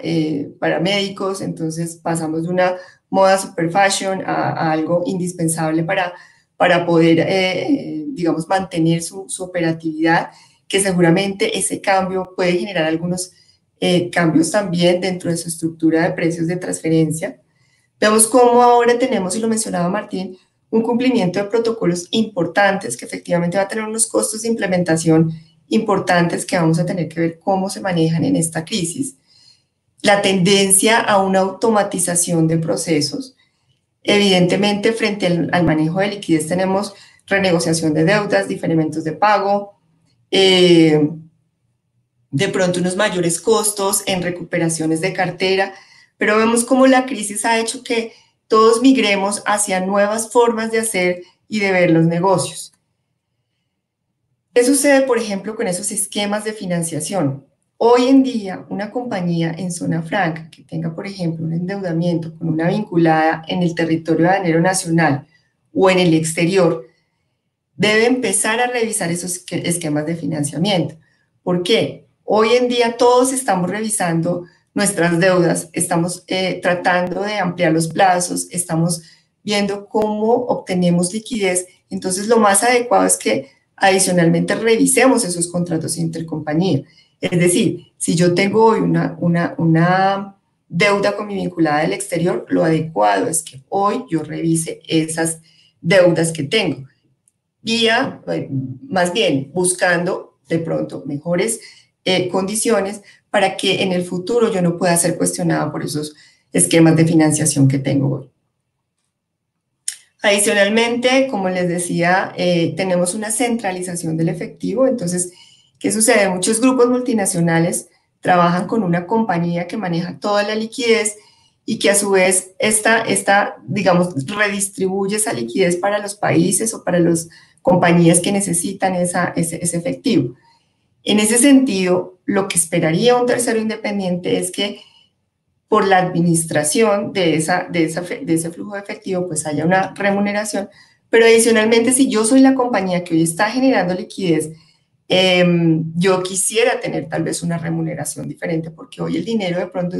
para médicos. Entonces pasamos de una moda super fashion a algo indispensable para poder, digamos, mantener su operatividad, que seguramente ese cambio puede generar algunos cambios también dentro de su estructura de precios de transferencia. Vemos cómo ahora tenemos, y lo mencionaba Martín, un cumplimiento de protocolos importantes que efectivamente va a tener unos costos de implementación importantes que vamos a tener que ver cómo se manejan en esta crisis. La tendencia a una automatización de procesos. Evidentemente, frente al manejo de liquidez tenemos renegociación de deudas, diferimientos de pago, de pronto unos mayores costos en recuperaciones de cartera, pero vemos cómo la crisis ha hecho que todos migremos hacia nuevas formas de hacer y de ver los negocios. ¿Qué sucede, por ejemplo, con esos esquemas de financiación? Hoy en día, una compañía en zona franca que tenga, por ejemplo, un endeudamiento con una vinculada en el territorio aduanero nacional o en el exterior, debe empezar a revisar esos esquemas de financiamiento. ¿Por qué? Hoy en día todos estamos revisando nuestras deudas, estamos tratando de ampliar los plazos, estamos viendo cómo obtenemos liquidez. Entonces, lo más adecuado es que adicionalmente revisemos esos contratos intercompañía. Es decir, si yo tengo hoy una deuda con mi vinculada del exterior, lo adecuado es que hoy yo revise esas deudas que tengo. Más bien, buscando de pronto mejores condiciones para que en el futuro yo no pueda ser cuestionada por esos esquemas de financiación que tengo hoy. Adicionalmente, como les decía, tenemos una centralización del efectivo. Entonces, ¿qué sucede? Muchos grupos multinacionales trabajan con una compañía que maneja toda la liquidez y que a su vez digamos, redistribuye esa liquidez para los países o para las compañías que necesitan ese efectivo. En ese sentido, lo que esperaría un tercero independiente es que por la administración de ese flujo de efectivo, pues haya una remuneración, pero adicionalmente, si yo soy la compañía que hoy está generando liquidez, yo quisiera tener tal vez una remuneración diferente, porque hoy el dinero de pronto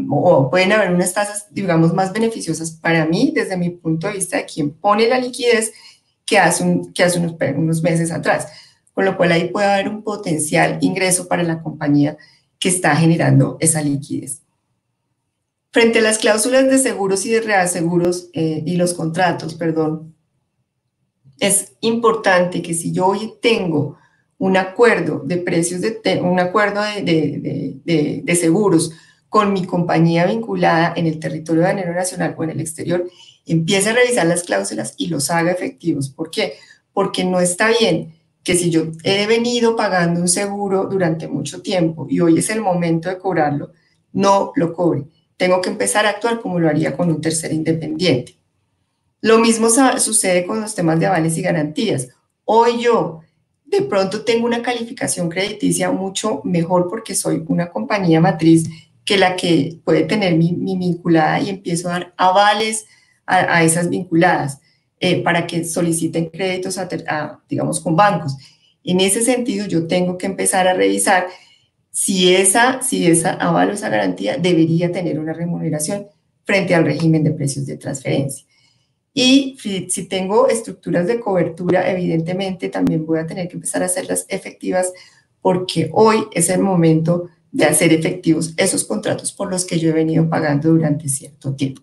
o pueden haber unas tasas, digamos, más beneficiosas para mí, desde mi punto de vista de quien pone la liquidez, que hace unos meses atrás. Con lo cual ahí puede haber un potencial ingreso para la compañía que está generando esa liquidez. Frente a las cláusulas de seguros y de reaseguros y los contratos, perdón, es importante que si yo hoy tengo un acuerdo de precios, un acuerdo de seguros con mi compañía vinculada en el territorio aduanero nacional o en el exterior, empiece a revisar las cláusulas y los haga efectivos. ¿Por qué? Porque no está bien que si yo he venido pagando un seguro durante mucho tiempo y hoy es el momento de cobrarlo, no lo cobre. Tengo que empezar a actuar como lo haría con un tercero independiente. Lo mismo sucede con los temas de avales y garantías. Hoy yo de pronto tengo una calificación crediticia mucho mejor porque soy una compañía matriz que la que puede tener mi vinculada, y empiezo a dar avales a esas vinculadas para que soliciten créditos digamos, con bancos. En ese sentido, yo tengo que empezar a revisar si esa aval o esa garantía debería tener una remuneración frente al régimen de precios de transferencia. Y si tengo estructuras de cobertura, evidentemente también voy a tener que empezar a hacerlas efectivas porque hoy es el momento de hacer efectivos esos contratos por los que yo he venido pagando durante cierto tiempo.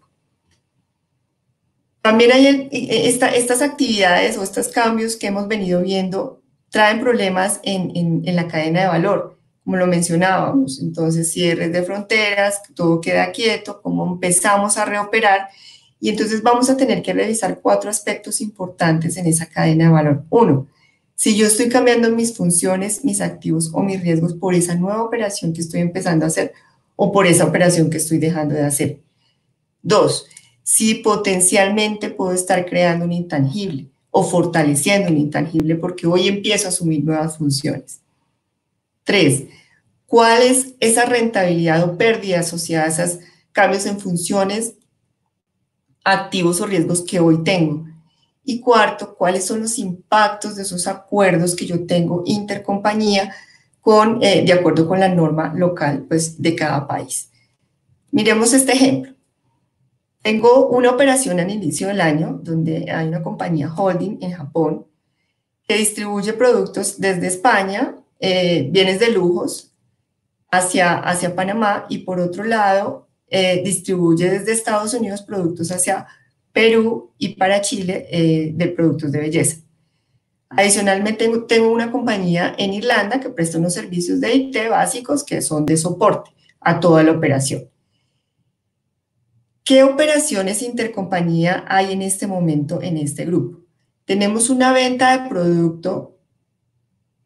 También hay estas actividades o estos cambios que hemos venido viendo traen problemas en la cadena de valor, como lo mencionábamos. Entonces, cierres de fronteras, todo queda quieto, cómo empezamos a reoperar. Y entonces vamos a tener que revisar 4 aspectos importantes en esa cadena de valor. 1, si yo estoy cambiando mis funciones, mis activos o mis riesgos por esa nueva operación que estoy empezando a hacer o por esa operación que estoy dejando de hacer. 2, si potencialmente puedo estar creando un intangible o fortaleciendo un intangible porque hoy empiezo a asumir nuevas funciones. 3, ¿cuál es esa rentabilidad o pérdida asociada a esos cambios en funciones, activos o riesgos que hoy tengo? Y 4, ¿cuáles son los impactos de esos acuerdos que yo tengo intercompañía de acuerdo con la norma local pues, de cada país? Miremos este ejemplo. Tengo una operación al inicio del año donde hay una compañía holding en Japón que distribuye productos desde España, bienes de lujos, hacia Panamá y por otro lado distribuye desde Estados Unidos productos hacia Perú y para Chile de productos de belleza. Adicionalmente tengo una compañía en Irlanda que presta unos servicios de IT básicos que son de soporte a toda la operación. ¿Qué operaciones intercompañía hay en este momento en este grupo? Tenemos una venta de producto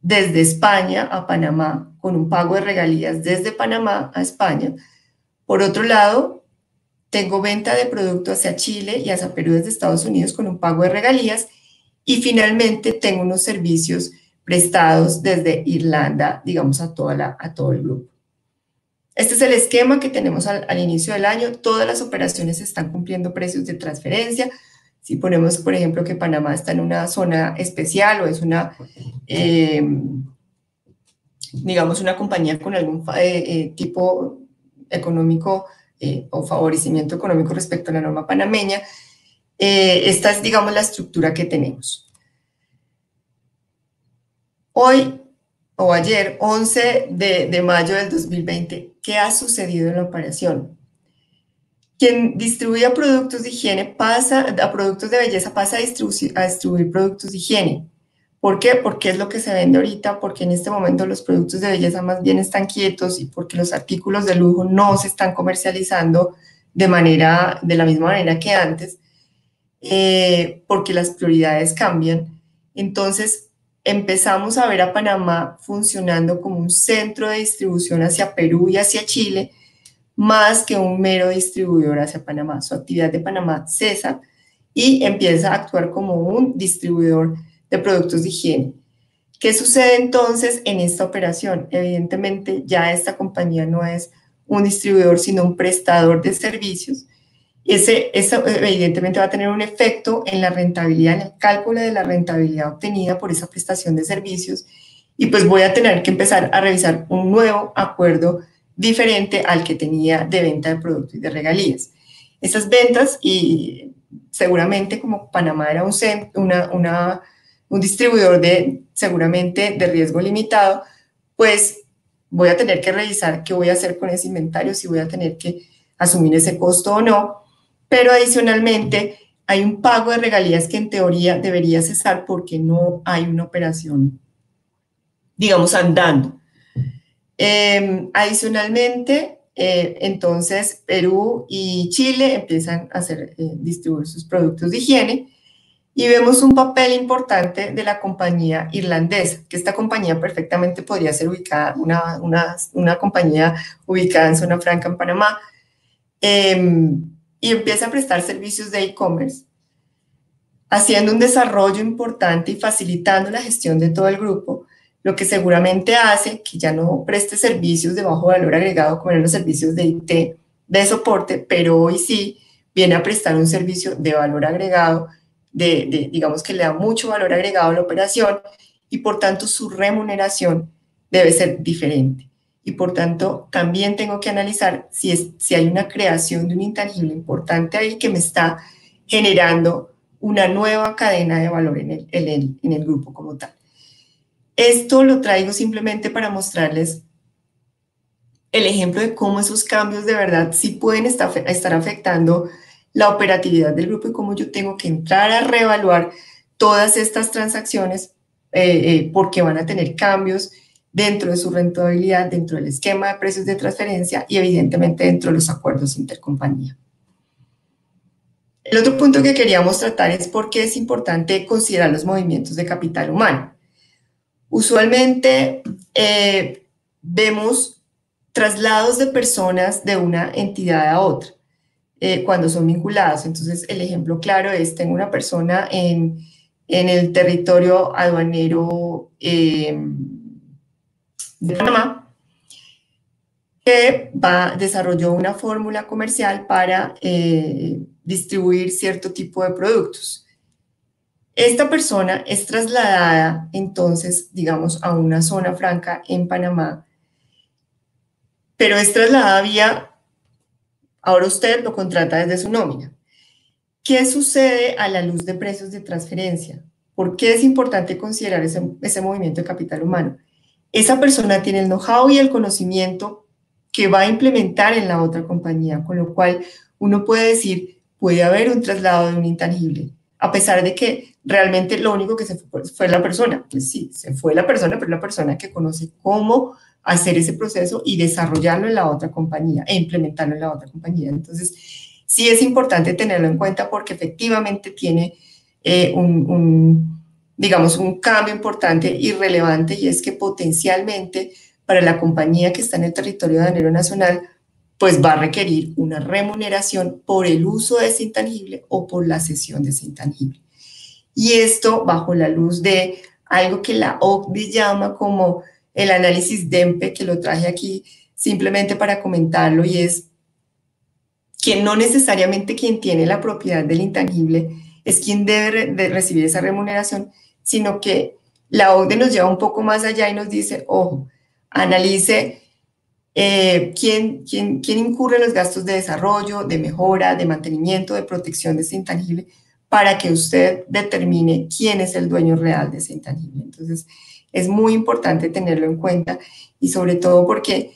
desde España a Panamá con un pago de regalías desde Panamá a España. Por otro lado, tengo venta de producto hacia Chile y hacia Perú desde Estados Unidos con un pago de regalías. Y finalmente tengo unos servicios prestados desde Irlanda, digamos, a todo el grupo. Este es el esquema que tenemos al inicio del año. Todas las operaciones están cumpliendo precios de transferencia. Si ponemos, por ejemplo, que Panamá está en una zona especial o es una, digamos, una compañía con algún tipo económico o favorecimiento económico respecto a la norma panameña, esta es, digamos, la estructura que tenemos. Hoy o ayer, 11 de mayo del 2020, ¿qué ha sucedido en la operación? Quien distribuía productos de higiene productos de belleza pasa a distribuir productos de higiene. ¿Por qué? Porque es lo que se vende ahorita, porque en este momento los productos de belleza más bien están quietos y porque los artículos de lujo no se están comercializando de la misma manera que antes, porque las prioridades cambian. Entonces, empezamos a ver a Panamá funcionando como un centro de distribución hacia Perú y hacia Chile, más que un mero distribuidor hacia Panamá. Su actividad de Panamá cesa y empieza a actuar como un distribuidor de productos de higiene. ¿Qué sucede entonces en esta operación? Evidentemente, ya esta compañía no es un distribuidor, sino un prestador de servicios. Eso evidentemente va a tener un efecto en la rentabilidad, en el cálculo de la rentabilidad obtenida por esa prestación de servicios y pues voy a tener que empezar a revisar un nuevo acuerdo diferente al que tenía de venta de productos y de regalías. Esas ventas y seguramente como Panamá era un distribuidor seguramente de riesgo limitado, pues voy a tener que revisar qué voy a hacer con ese inventario, si voy a tener que asumir ese costo o no. Pero adicionalmente hay un pago de regalías que en teoría debería cesar porque no hay una operación, digamos, andando. Adicionalmente, entonces Perú y Chile empiezan a distribuir sus productos de higiene y vemos un papel importante de la compañía irlandesa, que esta compañía perfectamente podría ser ubicada, una compañía ubicada en Zona Franca en Panamá, y empieza a prestar servicios de e-commerce, haciendo un desarrollo importante y facilitando la gestión de todo el grupo, lo que seguramente hace que ya no preste servicios de bajo valor agregado como eran los servicios de IT de soporte, pero hoy sí viene a prestar un servicio de valor agregado, digamos que le da mucho valor agregado a la operación y por tanto su remuneración debe ser diferente. Y por tanto también tengo que analizar si hay una creación de un intangible importante ahí que me está generando una nueva cadena de valor en el grupo como tal. Esto lo traigo simplemente para mostrarles el ejemplo de cómo esos cambios de verdad sí pueden estar afectando la operatividad del grupo y cómo yo tengo que entrar a reevaluar todas estas transacciones porque van a tener cambios dentro de su rentabilidad, dentro del esquema de precios de transferencia y evidentemente dentro de los acuerdos intercompañía. El otro punto que queríamos tratar es por qué es importante considerar los movimientos de capital humano. Usualmente vemos traslados de personas de una entidad a otra cuando son vinculados. Entonces, el ejemplo claro es, tengo una persona en el territorio aduanero de Panamá que desarrolló una fórmula comercial para distribuir cierto tipo de productos. Esta persona es trasladada entonces, digamos, a una zona franca en Panamá, pero es trasladada vía, ahora usted lo contrata desde su nómina. ¿Qué sucede a la luz de precios de transferencia? ¿Por qué es importante considerar ese movimiento de capital humano? Esa persona tiene el know-how y el conocimiento que va a implementar en la otra compañía, con lo cual uno puede decir, puede haber un traslado de un intangible, a pesar de que realmente lo único que se fue la persona. Pues sí, se fue la persona, pero la persona que conoce cómo hacer ese proceso y desarrollarlo en la otra compañía e implementarlo en la otra compañía. Entonces, sí es importante tenerlo en cuenta porque efectivamente tiene digamos, un cambio importante y relevante, y es que potencialmente para la compañía que está en el territorio aduanero nacional, pues va a requerir una remuneración por el uso de ese intangible o por la cesión de ese intangible. Y esto bajo la luz de algo que la OCDE llama como el análisis DEMPE, que lo traje aquí simplemente para comentarlo, y es que no necesariamente quien tiene la propiedad del intangible es quien debe recibir esa remuneración, sino que la OCDE nos lleva un poco más allá y nos dice, ojo, analice quién incurre en los gastos de desarrollo, de mejora, de mantenimiento, de protección de ese intangible, para que usted determine quién es el dueño real de ese intangible. Entonces, es muy importante tenerlo en cuenta y sobre todo porque,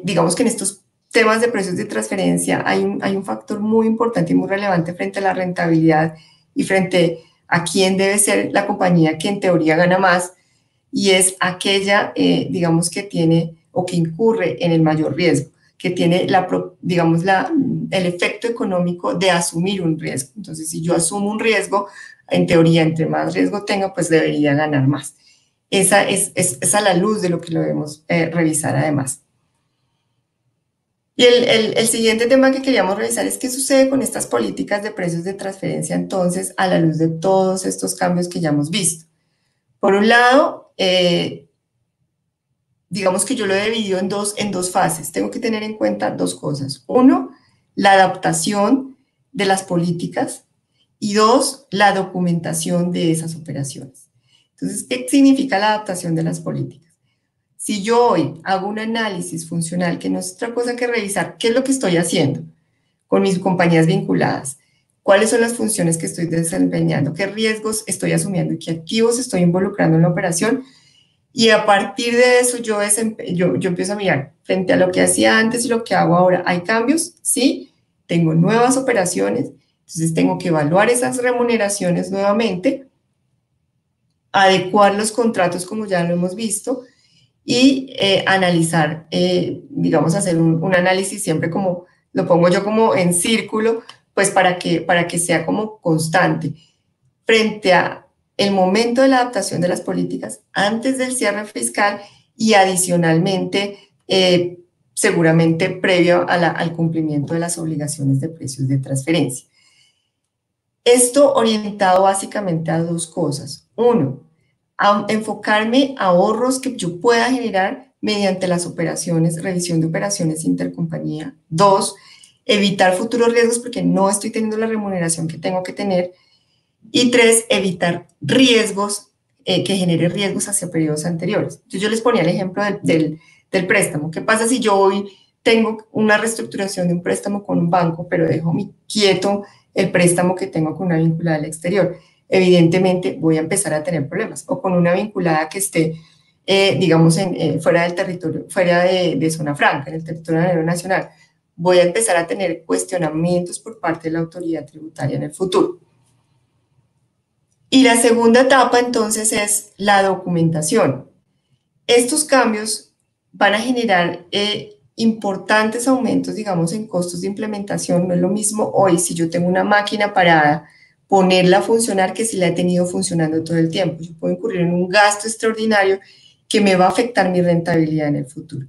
digamos que en estos temas de precios de transferencia hay un factor muy importante y muy relevante frente a la rentabilidad y frente a quién debe ser la compañía que en teoría gana más, y es aquella, digamos, que tiene o que incurre en el mayor riesgo, que tiene, digamos, el efecto económico de asumir un riesgo. Entonces, si yo asumo un riesgo, en teoría, entre más riesgo tenga, pues debería ganar más. Esa es a la luz de lo que lo debemos revisar además. Y el siguiente tema que queríamos revisar es qué sucede con estas políticas de precios de transferencia entonces a la luz de todos estos cambios que ya hemos visto. Por un lado, digamos que yo lo he dividido en dos fases. Tengo que tener en cuenta dos cosas. Uno, la adaptación de las políticas y dos, la documentación de esas operaciones. Entonces, ¿qué significa la adaptación de las políticas? Si yo hoy hago un análisis funcional, que no es otra cosa que revisar qué es lo que estoy haciendo con mis compañías vinculadas, cuáles son las funciones que estoy desempeñando, qué riesgos estoy asumiendo y qué activos estoy involucrando en la operación, y a partir de eso yo empiezo a mirar frente a lo que hacía antes y lo que hago ahora. ¿Hay cambios? Sí. Tengo nuevas operaciones, entonces tengo que evaluar esas remuneraciones nuevamente, adecuar los contratos como ya lo hemos visto, y analizar, digamos, hacer un análisis siempre como, lo pongo yo como en círculo, pues para que sea como constante, frente a el momento de la adaptación de las políticas, antes del cierre fiscal y adicionalmente, seguramente previo al cumplimiento de las obligaciones de precios de transferencia. Esto orientado básicamente a dos cosas. Uno, a enfocarme a ahorros que yo pueda generar mediante las operaciones, revisión de operaciones intercompañía. Dos, evitar futuros riesgos porque no estoy teniendo la remuneración que tengo que tener. Y 3, evitar riesgos que generen riesgos hacia periodos anteriores. Entonces yo les ponía el ejemplo del préstamo. ¿Qué pasa si yo hoy tengo una reestructuración de un préstamo con un banco, pero dejo quieto el préstamo que tengo con una vinculada al exterior? Evidentemente voy a empezar a tener problemas. O con una vinculada que esté, digamos, fuera del territorio, fuera de zona franca, en el territorio aéreo nacional. Voy a empezar a tener cuestionamientos por parte de la autoridad tributaria en el futuro. Y la segunda etapa, entonces, es la documentación. Estos cambios van a generar importantes aumentos, digamos, en costos de implementación. No es lo mismo hoy, si yo tengo una máquina parada, ponerla a funcionar que si la he tenido funcionando todo el tiempo. Yo puedo incurrir en un gasto extraordinario que me va a afectar mi rentabilidad en el futuro.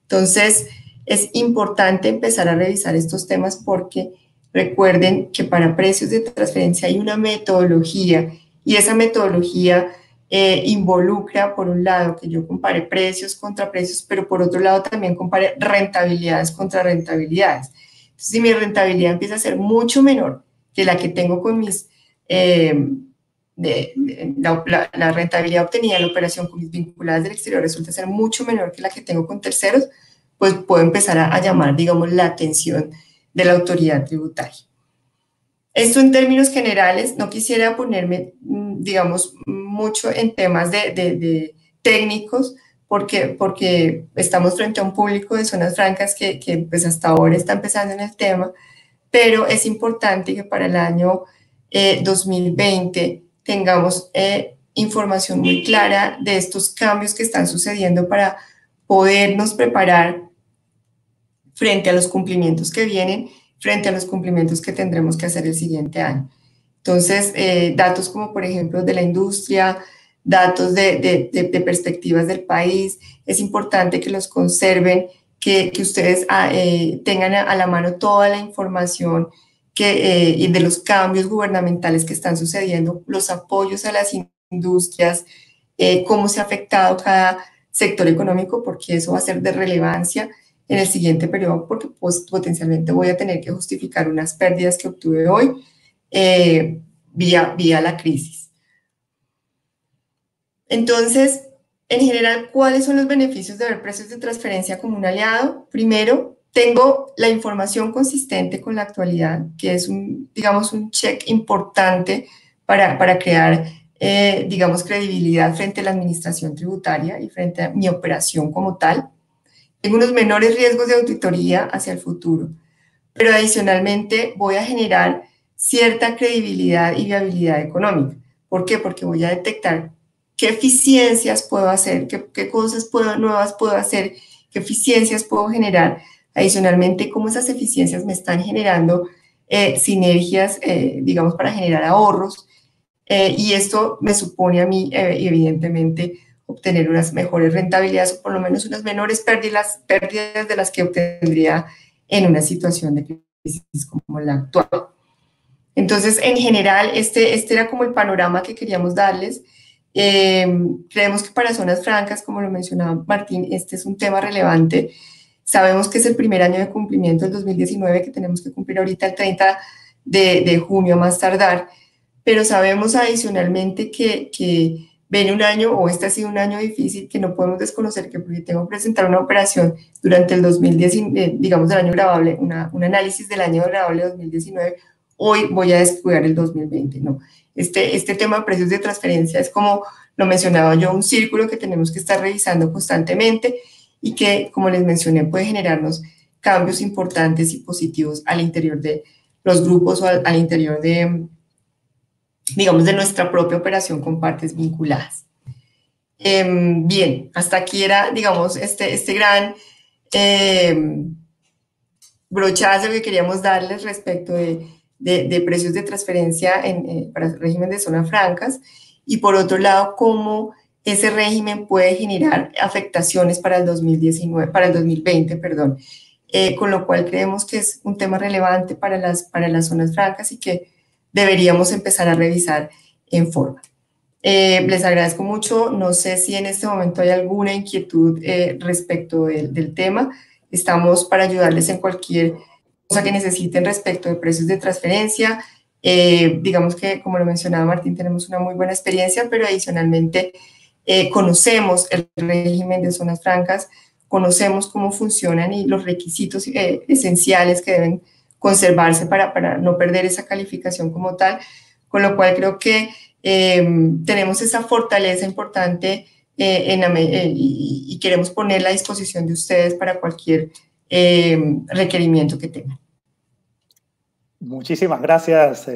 Entonces, es importante empezar a revisar estos temas porque recuerden que para precios de transferencia hay una metodología y esa metodología involucra, por un lado, que yo compare precios contra precios, pero por otro lado también compare rentabilidades contra rentabilidades. Entonces, si mi rentabilidad empieza a ser mucho menor que la que tengo con mis, la rentabilidad obtenida en la operación con mis vinculadas del exterior resulta ser mucho menor que la que tengo con terceros, pues puedo empezar a llamar, digamos, la atención de la autoridad tributaria. Esto en términos generales, no quisiera ponerme, digamos, mucho en temas de técnicos, porque estamos frente a un público de zonas francas que pues hasta ahora está empezando en el tema, pero es importante que para el año 2020 tengamos información muy clara de estos cambios que están sucediendo para podernos preparar frente a los cumplimientos que vienen, frente a los cumplimientos que tendremos que hacer el siguiente año. Entonces, datos como por ejemplo de la industria, datos de perspectivas del país, es importante que los conserven, que ustedes tengan a la mano toda la información y de los cambios gubernamentales que están sucediendo, los apoyos a las industrias, cómo se ha afectado cada sector económico, porque eso va a ser de relevancia en el siguiente periodo, porque pues, potencialmente voy a tener que justificar unas pérdidas que obtuve hoy vía la crisis. Entonces, en general, ¿cuáles son los beneficios de ver precios de transferencia como un aliado? Primero, tengo la información consistente con la actualidad, que es digamos, un check importante para crear, digamos, credibilidad frente a la administración tributaria y frente a mi operación como tal. Tengo unos menores riesgos de auditoría hacia el futuro, pero adicionalmente voy a generar cierta credibilidad y viabilidad económica. ¿Por qué? Porque voy a detectar qué eficiencias puedo hacer, qué cosas nuevas puedo hacer, qué eficiencias puedo generar. Adicionalmente, cómo esas eficiencias me están generando sinergias, digamos, para generar ahorros. Y esto me supone a mí, evidentemente, obtener unas mejores rentabilidades o por lo menos unas menores pérdidas de las que obtendría en una situación de crisis como la actual. Entonces, en general, este era como el panorama que queríamos darles. Creemos que para zonas francas, como lo mencionaba Martín, este es un tema relevante. Sabemos que es el primer año de cumplimiento del 2019, que tenemos que cumplir ahorita el 30 de junio más tardar, pero sabemos adicionalmente que viene un año, o este ha sido un año difícil, que no podemos desconocer que porque tengo que presentar una operación durante el 2019, digamos del año grabable, un análisis del año grabable 2019, hoy voy a descuidar el 2020, no. Este tema de precios de transferencia es, como lo mencionaba yo, un círculo que tenemos que estar revisando constantemente y que, como les mencioné, puede generarnos cambios importantes y positivos al interior de los grupos o al interior de, digamos, de nuestra propia operación con partes vinculadas. Bien, hasta aquí era, digamos, este gran brochazo que queríamos darles respecto de precios de transferencia para el régimen de zonas francas, y por otro lado, cómo ese régimen puede generar afectaciones para el 2020, perdón, con lo cual creemos que es un tema relevante para las zonas francas y que deberíamos empezar a revisar en forma. Les agradezco mucho. No sé si en este momento hay alguna inquietud respecto del tema. Estamos para ayudarles en cualquier cosa que necesiten respecto de precios de transferencia. Digamos que, como lo mencionaba Martín, tenemos una muy buena experiencia, pero adicionalmente conocemos el régimen de zonas francas, conocemos cómo funcionan y los requisitos esenciales que deben conservarse para no perder esa calificación como tal, con lo cual creo que tenemos esa fortaleza importante y queremos ponerla a disposición de ustedes para cualquier requerimiento que tengan. Muchísimas gracias,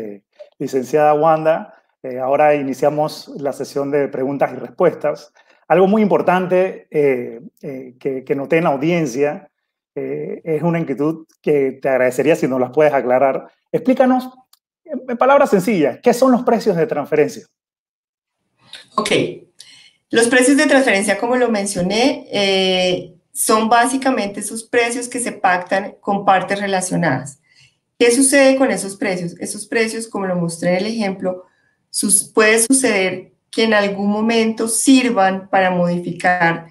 licenciada Wanda. Ahora iniciamos la sesión de preguntas y respuestas. Algo muy importante que noté en la audiencia es una inquietud que te agradecería si nos las puedes aclarar. Explícanos, en palabras sencillas, ¿qué son los precios de transferencia? Ok. Los precios de transferencia, como lo mencioné, son básicamente esos precios que se pactan con partes relacionadas. ¿Qué sucede con esos precios? Esos precios, como lo mostré en el ejemplo, puede suceder que en algún momento sirvan para modificar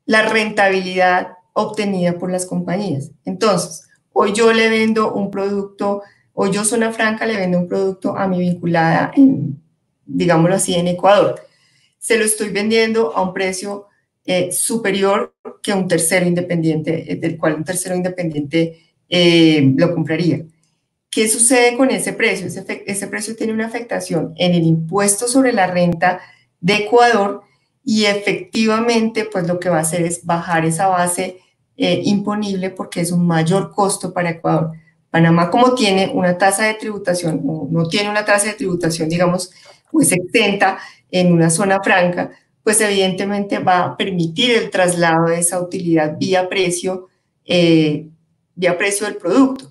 la rentabilidad obtenida por las compañías. Entonces, hoy yo le vendo un producto, hoy yo, Zona Franca, le vendo un producto a mi vinculada, digámoslo así, en Ecuador. Se lo estoy vendiendo a un precio superior que un tercero independiente, del cual un tercero independiente lo compraría. ¿Qué sucede con ese precio? Ese precio tiene una afectación en el impuesto sobre la renta de Ecuador y efectivamente pues lo que va a hacer es bajar esa base imponible porque es un mayor costo para Ecuador. Panamá, como tiene una tasa de tributación, o no tiene una tasa de tributación, digamos, pues exenta en una zona franca, pues evidentemente va a permitir el traslado de esa utilidad vía precio del producto.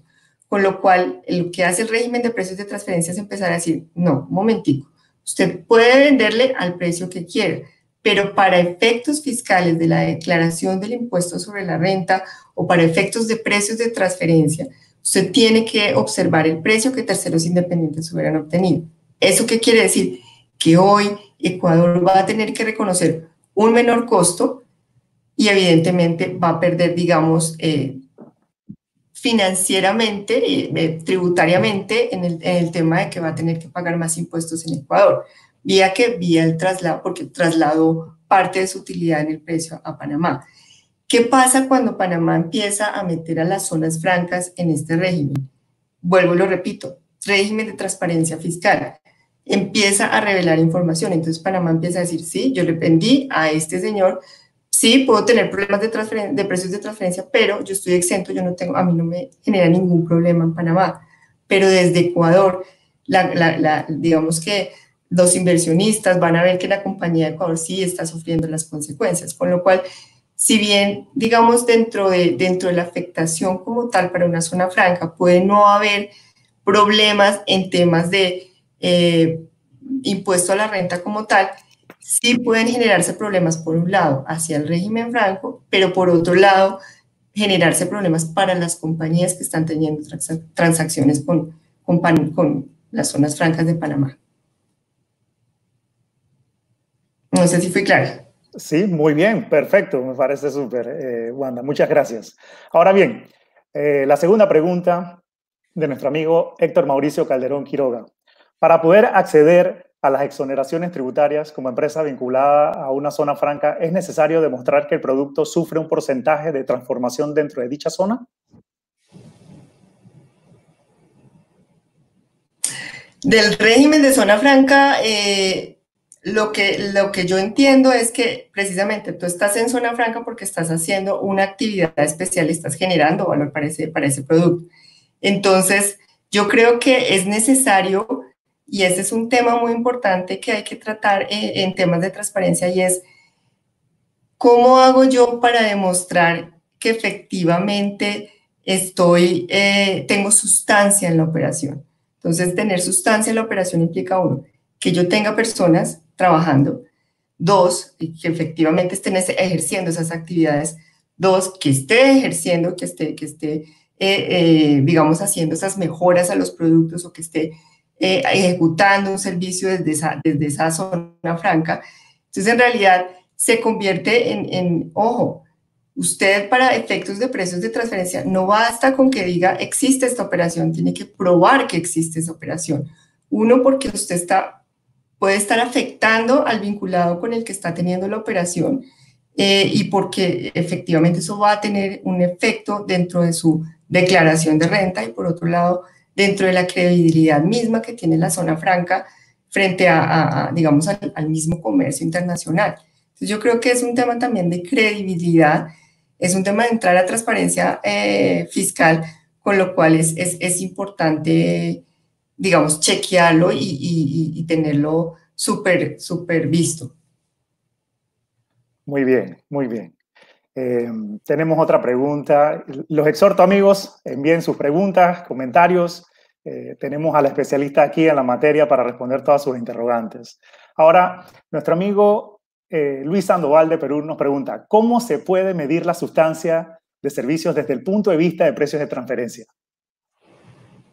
Con lo cual, lo que hace el régimen de precios de transferencia es empezar a decir, no, un momentico, usted puede venderle al precio que quiera, pero para efectos fiscales de la declaración del impuesto sobre la renta o para efectos de precios de transferencia, usted tiene que observar el precio que terceros independientes hubieran obtenido. ¿Eso qué quiere decir? Que hoy Ecuador va a tener que reconocer un menor costo y evidentemente va a perder, digamos, financieramente, tributariamente, en el tema de que va a tener que pagar más impuestos en Ecuador, vía el traslado, porque trasladó parte de su utilidad en el precio a Panamá. ¿Qué pasa cuando Panamá empieza a meter a las zonas francas en este régimen? Vuelvo y lo repito, régimen de transparencia fiscal. Empieza a revelar información, entonces Panamá empieza a decir, sí, yo le vendí a este señor. Sí, puedo tener problemas de precios de transferencia, pero yo estoy exento, a mí no me genera ningún problema en Panamá. Pero desde Ecuador, digamos que los inversionistas van a ver que la compañía de Ecuador sí está sufriendo las consecuencias, con lo cual, si bien, digamos, dentro de la afectación como tal para una zona franca, puede no haber problemas en temas de impuesto a la renta como tal, sí pueden generarse problemas, por un lado, hacia el régimen franco, pero por otro lado, generarse problemas para las compañías que están teniendo transacciones con las zonas francas de Panamá. No sé si fui clara. Sí, muy bien, perfecto, me parece súper, Wanda, muchas gracias. Ahora bien, la segunda pregunta de nuestro amigo Héctor Mauricio Calderón Quiroga. Para poder acceder a las exoneraciones tributarias como empresa vinculada a una zona franca, ¿es necesario demostrar que el producto sufre un porcentaje de transformación dentro de dicha zona? Del régimen de zona franca, lo que yo entiendo es que precisamente tú estás en zona franca porque estás haciendo una actividad especial, estás generando valor para ese producto. Entonces, yo creo que es necesario, y ese es un tema muy importante que hay que tratar en temas de transparencia, y es ¿cómo hago yo para demostrar que efectivamente tengo sustancia en la operación? Entonces, tener sustancia en la operación implica, uno, que yo tenga personas trabajando; dos, que efectivamente estén ejerciendo esas actividades; dos, que esté ejerciendo, que esté digamos, haciendo esas mejoras a los productos, o que esté ejecutando un servicio desde esa zona franca. Entonces, en realidad, se convierte ojo, Usted, para efectos de precios de transferencia, no basta con que diga existe esta operación, tiene que probar que existe esa operación. Uno, porque usted puede estar afectando al vinculado con el que está teniendo la operación, y porque efectivamente eso va a tener un efecto dentro de su declaración de renta, y por otro lado, dentro de la credibilidad misma que tiene la zona franca frente digamos, al mismo comercio internacional. Entonces, yo creo que es un tema también de credibilidad, es un tema de entrar a transparencia fiscal, con lo cual es importante, digamos, chequearlo y tenerlo súper visto. Muy bien, muy bien. Tenemos otra pregunta. Los exhorto, amigos, envíen sus preguntas, comentarios. Tenemos a la especialista aquí en la materia para responder todas sus interrogantes. Ahora, nuestro amigo Luis Sandoval de Perú nos pregunta, ¿cómo se puede medir la sustancia de servicios desde el punto de vista de precios de transferencia?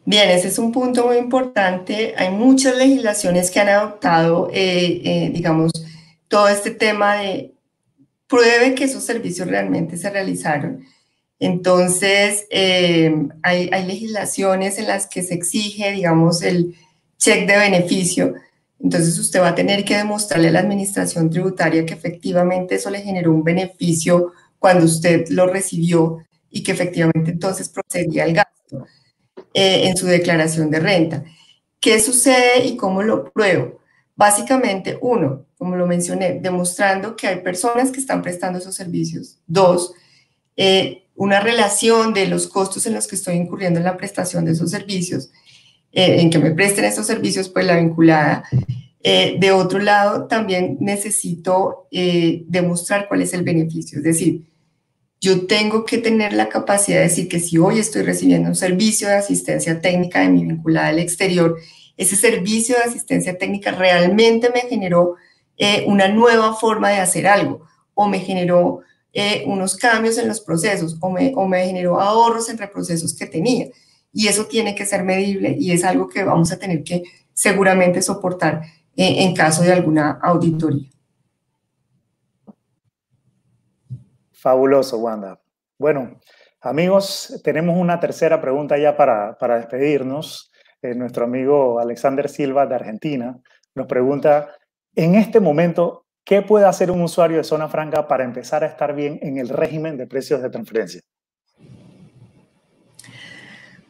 Bien, ese es un punto muy importante. Hay muchas legislaciones que han adoptado, digamos, todo este tema de pruebe que esos servicios realmente se realizaron. Entonces, hay legislaciones en las que se exige, digamos, el check de beneficio. Entonces, usted va a tener que demostrarle a la administración tributaria que efectivamente eso le generó un beneficio cuando usted lo recibió y que efectivamente entonces procedía al gasto en su declaración de renta. ¿Qué sucede y cómo lo pruebo? Básicamente, uno, como lo mencioné, demostrando que hay personas que están prestando esos servicios. Dos, una relación de los costos en los que estoy incurriendo en la prestación de esos servicios, en que me presten esos servicios, pues la vinculada. De otro lado, también necesito demostrar cuál es el beneficio, es decir, yo tengo que tener la capacidad de decir que si hoy estoy recibiendo un servicio de asistencia técnica de mi vinculada al exterior, ese servicio de asistencia técnica realmente me generó una nueva forma de hacer algo, o me generó unos cambios en los procesos, o me generó ahorros entre procesos que tenía. Y eso tiene que ser medible y es algo que vamos a tener que seguramente soportar en caso de alguna auditoría. Fabuloso, Wanda. Bueno, amigos, tenemos una tercera pregunta ya para despedirnos. Nuestro amigo Alexander Silva de Argentina nos pregunta, en este momento, ¿qué puede hacer un usuario de zona franca para empezar a estar bien en el régimen de precios de transferencia?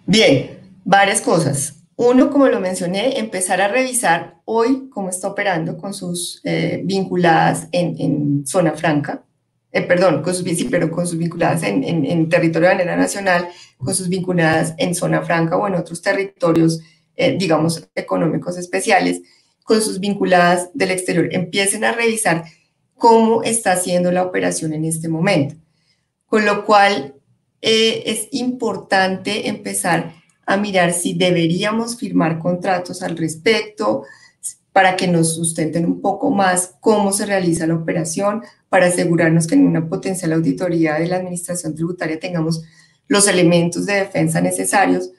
Bien, varias cosas. Uno, como lo mencioné, empezar a revisar hoy cómo está operando con sus vinculadas en zona franca. Perdón, con sus vinculadas en territorio de manera nacional, con sus vinculadas en zona franca o en otros territorios, digamos, económicos especiales, con sus vinculadas del exterior. Empiecen a revisar cómo está haciendo la operación en este momento. Con lo cual, es importante empezar a mirar si deberíamos firmar contratos al respecto para que nos sustenten un poco más cómo se realiza la operación, para asegurarnos que en una potencial auditoría de la administración tributaria tengamos los elementos de defensa necesarios.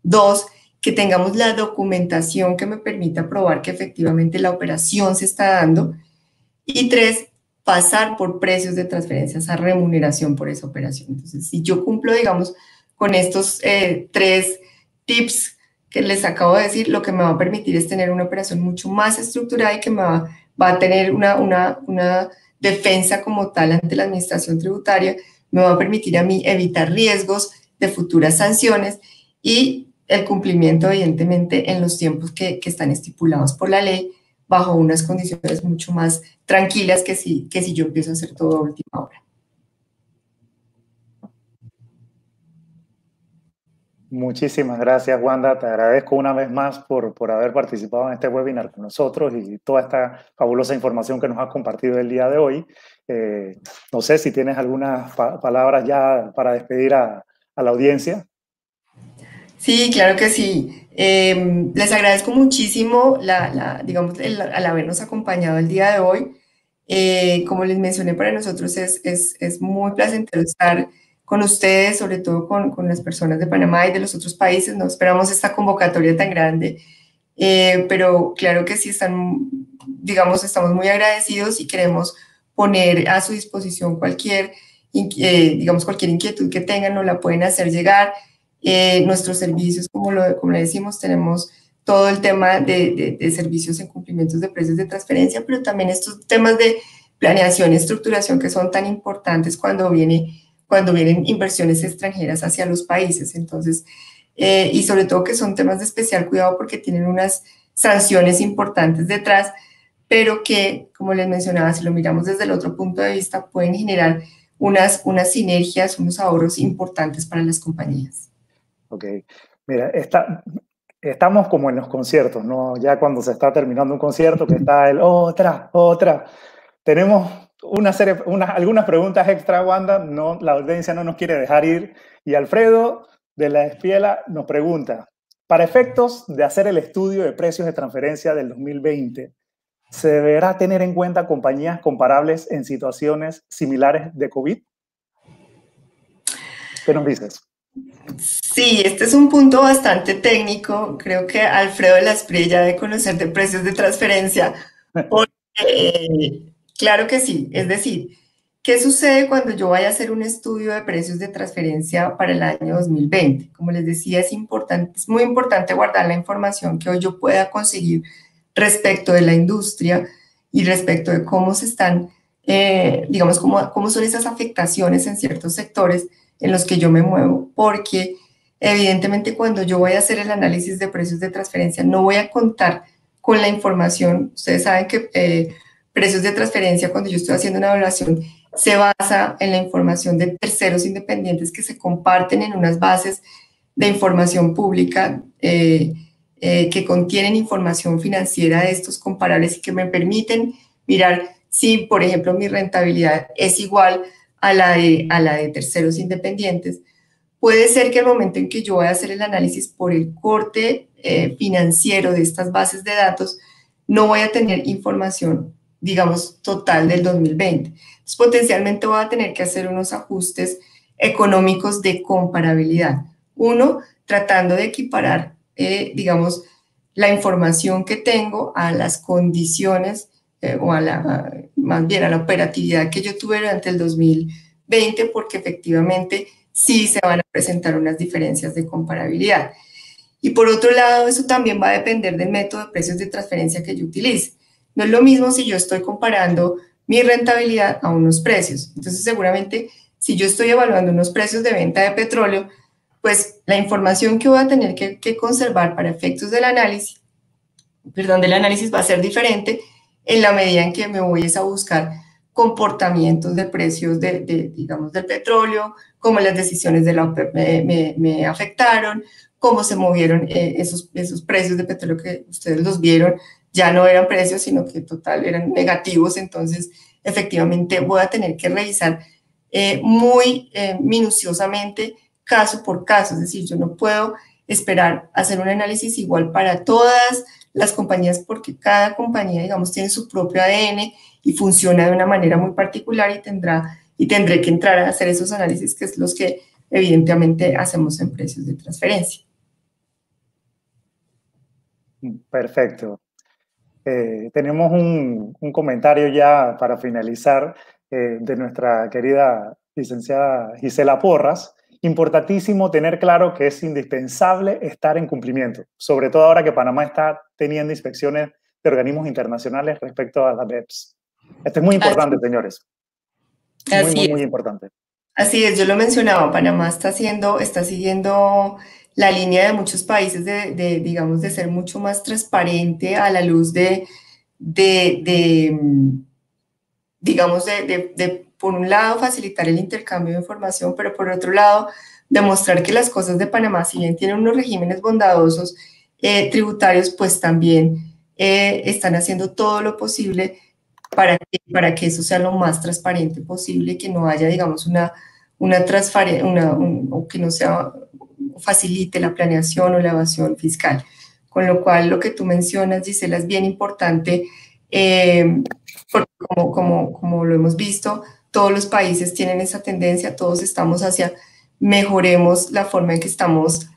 Dos, que tengamos la documentación que me permita probar que efectivamente la operación se está dando. Y tres, pasar por precios de transferencias a remuneración por esa operación. Entonces, si yo cumplo, digamos, con estos tres tips que les acabo de decir, lo que me va a permitir es tener una operación mucho más estructurada y que me va a tener una defensa como tal ante la administración tributaria, me va a permitir a mí evitar riesgos de futuras sanciones y el cumplimiento, evidentemente, en los tiempos que están estipulados por la ley, bajo unas condiciones mucho más tranquilas que si yo empiezo a hacer todo a última hora. Muchísimas gracias, Wanda. Te agradezco una vez más por haber participado en este webinar con nosotros y toda esta fabulosa información que nos has compartido el día de hoy. No sé si tienes algunas palabras ya para despedir a la audiencia. Sí, claro que sí. Les agradezco muchísimo digamos, al habernos acompañado el día de hoy. Como les mencioné, para nosotros es muy placentero estar con ustedes, sobre todo con las personas de Panamá y de los otros países. No esperamos esta convocatoria tan grande, pero claro que sí digamos, estamos muy agradecidos y queremos poner a su disposición cualquier digamos, cualquier inquietud que tengan nos la pueden hacer llegar. Nuestros servicios, como le decimos, tenemos todo el tema de servicios en cumplimientos de precios de transferencia, pero también estos temas de planeación y estructuración que son tan importantes cuando vienen inversiones extranjeras hacia los países. Entonces, y sobre todo que son temas de especial cuidado porque tienen unas sanciones importantes detrás, pero que, como les mencionaba, si lo miramos desde el otro punto de vista, pueden generar unas sinergias, unos ahorros importantes para las compañías. Ok, mira, estamos como en los conciertos, ¿no? Ya cuando se está terminando un concierto, que está el otra. Tenemos algunas preguntas extra, Wanda, no, la audiencia no nos quiere dejar ir. Y Alfredo de la Espiela nos pregunta, para efectos de hacer el estudio de precios de transferencia del 2020, ¿se deberá tener en cuenta compañías comparables en situaciones similares de COVID? ¿Qué nos dices? Sí, este es un punto bastante técnico. Creo que Alfredo de la Espriella debe conocer de precios de transferencia. Porque, claro que sí. Es decir, ¿qué sucede cuando yo vaya a hacer un estudio de precios de transferencia para el año 2020? Como les decía, es muy importante guardar la información que hoy yo pueda conseguir respecto de la industria y respecto de cómo se están, digamos, cómo son esas afectaciones en ciertos sectores en los que yo me muevo, porque evidentemente cuando yo voy a hacer el análisis de precios de transferencia no voy a contar con la información. Ustedes saben que precios de transferencia, cuando yo estoy haciendo una evaluación, se basa en la información de terceros independientes que se comparten en unas bases de información pública que contienen información financiera de estos comparables y que me permiten mirar si, por ejemplo, mi rentabilidad es igual a la de terceros independientes. Puede ser que al momento en que yo voy a hacer el análisis por el corte financiero de estas bases de datos, no voy a tener información, digamos, total del 2020. Entonces, potencialmente voy a tener que hacer unos ajustes económicos de comparabilidad. Uno, tratando de equiparar, digamos, la información que tengo a las condiciones o más bien a la operatividad que yo tuve durante el 2020, porque efectivamente sí se van a presentar unas diferencias de comparabilidad. Y por otro lado, eso también va a depender del método de precios de transferencia que yo utilice. No es lo mismo si yo estoy comparando mi rentabilidad a unos precios. Entonces, seguramente, si yo estoy evaluando unos precios de venta de petróleo, pues la información que voy a tener que conservar para efectos del análisis va a ser diferente en la medida en que me voy a buscar comportamientos de precios digamos, del petróleo, cómo las decisiones de la OPEP me afectaron, cómo se movieron esos precios de petróleo que ustedes los vieron, ya no eran precios, sino que total eran negativos. Entonces, efectivamente, voy a tener que revisar muy minuciosamente caso por caso. Es decir, yo no puedo esperar hacer un análisis igual para todas las compañías, porque cada compañía, digamos, tiene su propio ADN y funciona de una manera muy particular y tendré que entrar a hacer esos análisis, que es los que evidentemente hacemos en precios de transferencia. Perfecto. Tenemos un comentario ya para finalizar de nuestra querida licenciada Gisela Porras. Importantísimo tener claro que es indispensable estar en cumplimiento, sobre todo ahora que Panamá está teniendo inspecciones de organismos internacionales respecto a las BEPS. Esto es muy importante, señores. Muy importante. Así es, yo lo mencionaba, Panamá está siguiendo la línea de muchos países digamos, de ser mucho más transparente a la luz digamos, por un lado, facilitar el intercambio de información, pero por otro lado, demostrar que las cosas de Panamá, si bien tienen unos regímenes bondadosos tributarios, pues también están haciendo todo lo posible para que eso sea lo más transparente posible, que no haya, digamos, o que no facilite la planeación o la evasión fiscal. Con lo cual, lo que tú mencionas, Gisela, es bien importante, porque como lo hemos visto, todos los países tienen esa tendencia, todos estamos mejoremos la forma en que estamos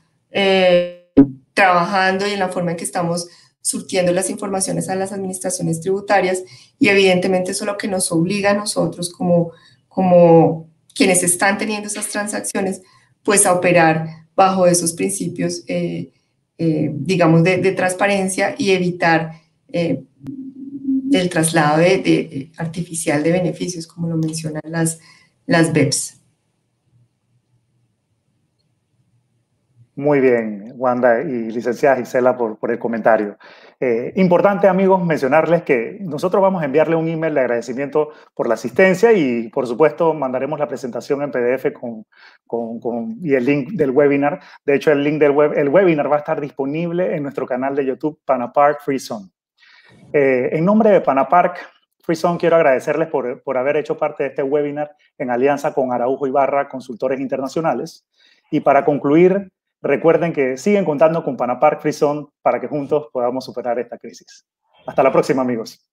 trabajando y en la forma en que estamos surtiendo las informaciones a las administraciones tributarias, y evidentemente eso es lo que nos obliga a nosotros como quienes están teniendo esas transacciones, pues a operar bajo esos principios, digamos, de transparencia y evitar el traslado artificial de beneficios, como lo mencionan las BEPS. Muy bien, Wanda y licenciada Gisela, por el comentario. Importante, amigos, mencionarles que nosotros vamos a enviarle un email de agradecimiento por la asistencia y, por supuesto, mandaremos la presentación en PDF y el link del webinar. De hecho, el link el webinar va a estar disponible en nuestro canal de YouTube, Panapark Free Zone. En nombre de Panapark Free Zone, quiero agradecerles por haber hecho parte de este webinar en alianza con Araujo Ibarra, consultores internacionales. Y para concluir, recuerden que siguen contando con Panapark Free Zone para que juntos podamos superar esta crisis. Hasta la próxima, amigos.